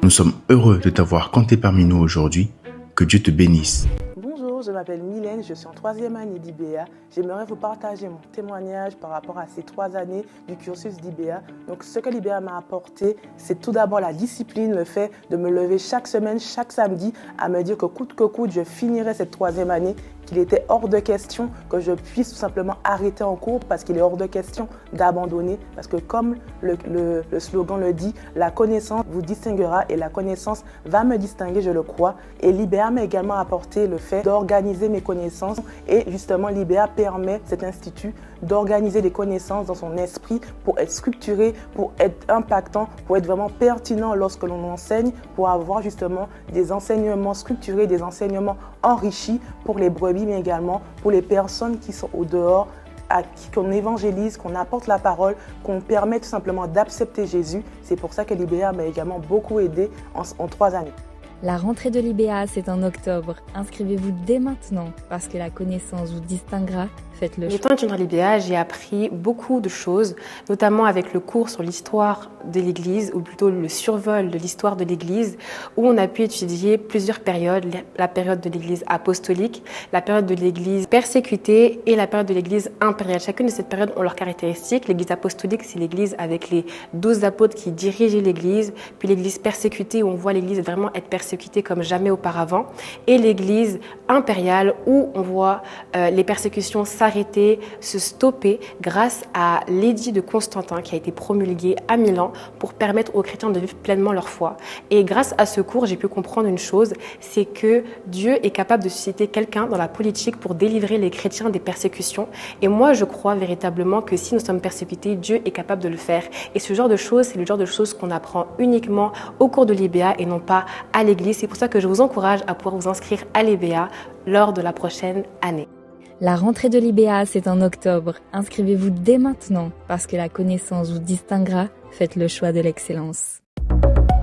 Nous sommes heureux de t'avoir compté parmi nous aujourd'hui. Que Dieu te bénisse. Bonjour, je m'appelle Mylène, je suis en 3e année d'IBA. J'aimerais vous partager mon témoignage par rapport à ces 3 années du cursus d'IBA. Donc, ce que l'IBA m'a apporté, c'est tout d'abord la discipline, le fait de me lever chaque semaine, chaque samedi, à me dire que coûte que coûte, je finirai cette 3e année, qu'il était hors de question que je puisse tout simplement arrêter en cours parce qu'il est hors de question d'abandonner. Parce que comme le slogan le dit, la connaissance vous distinguera et la connaissance va me distinguer, je le crois. Et l'IBA m'a également apporté le fait d'organiser mes connaissances. Et justement, l'IBA permet, cet institut, d'organiser des connaissances dans son esprit pour être structuré, pour être impactant, pour être vraiment pertinent lorsque l'on enseigne, pour avoir justement des enseignements structurés, des enseignements enrichis pour les brebis, mais également pour les personnes qui sont au dehors, à qui qu'on évangélise, qu'on apporte la parole, qu'on permet tout simplement d'accepter Jésus. C'est pour ça que l'IBA m'a également beaucoup aidé en 3 années. La rentrée de l'IBA, c'est en octobre. Inscrivez-vous dès maintenant parce que la connaissance vous distinguera. Faites le choix. Étant étudiante à l'IBA, j'ai appris beaucoup de choses, notamment avec le cours sur l'histoire de l'Église, ou plutôt le survol de l'histoire de l'Église, où on a pu étudier plusieurs périodes, la période de l'Église apostolique, la période de l'Église persécutée et la période de l'Église impériale. Chacune de ces périodes ont leurs caractéristiques. L'Église apostolique, c'est l'Église avec les 12 apôtres qui dirigeaient l'Église, puis l'Église persécutée, où on voit l'Église vraiment être persécutée comme jamais auparavant, et l'Église impériale, où on voit les persécutions s'arrêter, se stopper grâce à l'édit de Constantin qui a été promulgué à Milan pour permettre aux chrétiens de vivre pleinement leur foi. Et grâce à ce cours, j'ai pu comprendre une chose, c'est que Dieu est capable de susciter quelqu'un dans la politique pour délivrer les chrétiens des persécutions. Et moi, je crois véritablement que si nous sommes persécutés, Dieu est capable de le faire. Et ce genre de choses, c'est le genre de choses qu'on apprend uniquement au cours de l'IBA et non pas à l'église. C'est pour ça que je vous encourage à pouvoir vous inscrire à l'IBA lors de la prochaine année. La rentrée de l'IBA, c'est en octobre. Inscrivez-vous dès maintenant parce que la connaissance vous distinguera. Faites le choix de l'excellence.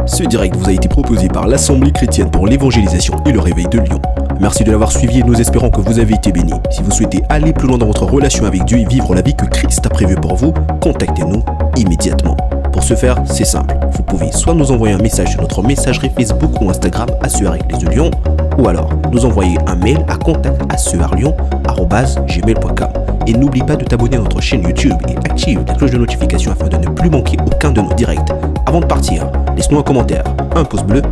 Ce direct vous a été proposé par l'Assemblée chrétienne pour l'évangélisation et le réveil de Lyon. Merci de l'avoir suivi et nous espérons que vous avez été bénis. Si vous souhaitez aller plus loin dans votre relation avec Dieu et vivre la vie que Christ a prévue pour vous, contactez-nous immédiatement. Pour ce faire, c'est simple. Vous pouvez soit nous envoyer un message sur notre messagerie Facebook ou Instagram ACER Église de Lyon, ou alors nous envoyer un mail à contact@acerlyon@gmail.com. Et n'oublie pas de t'abonner à notre chaîne YouTube et active la cloche de notification afin de ne plus manquer aucun de nos directs. Avant de partir, laisse-nous un commentaire, un pouce bleu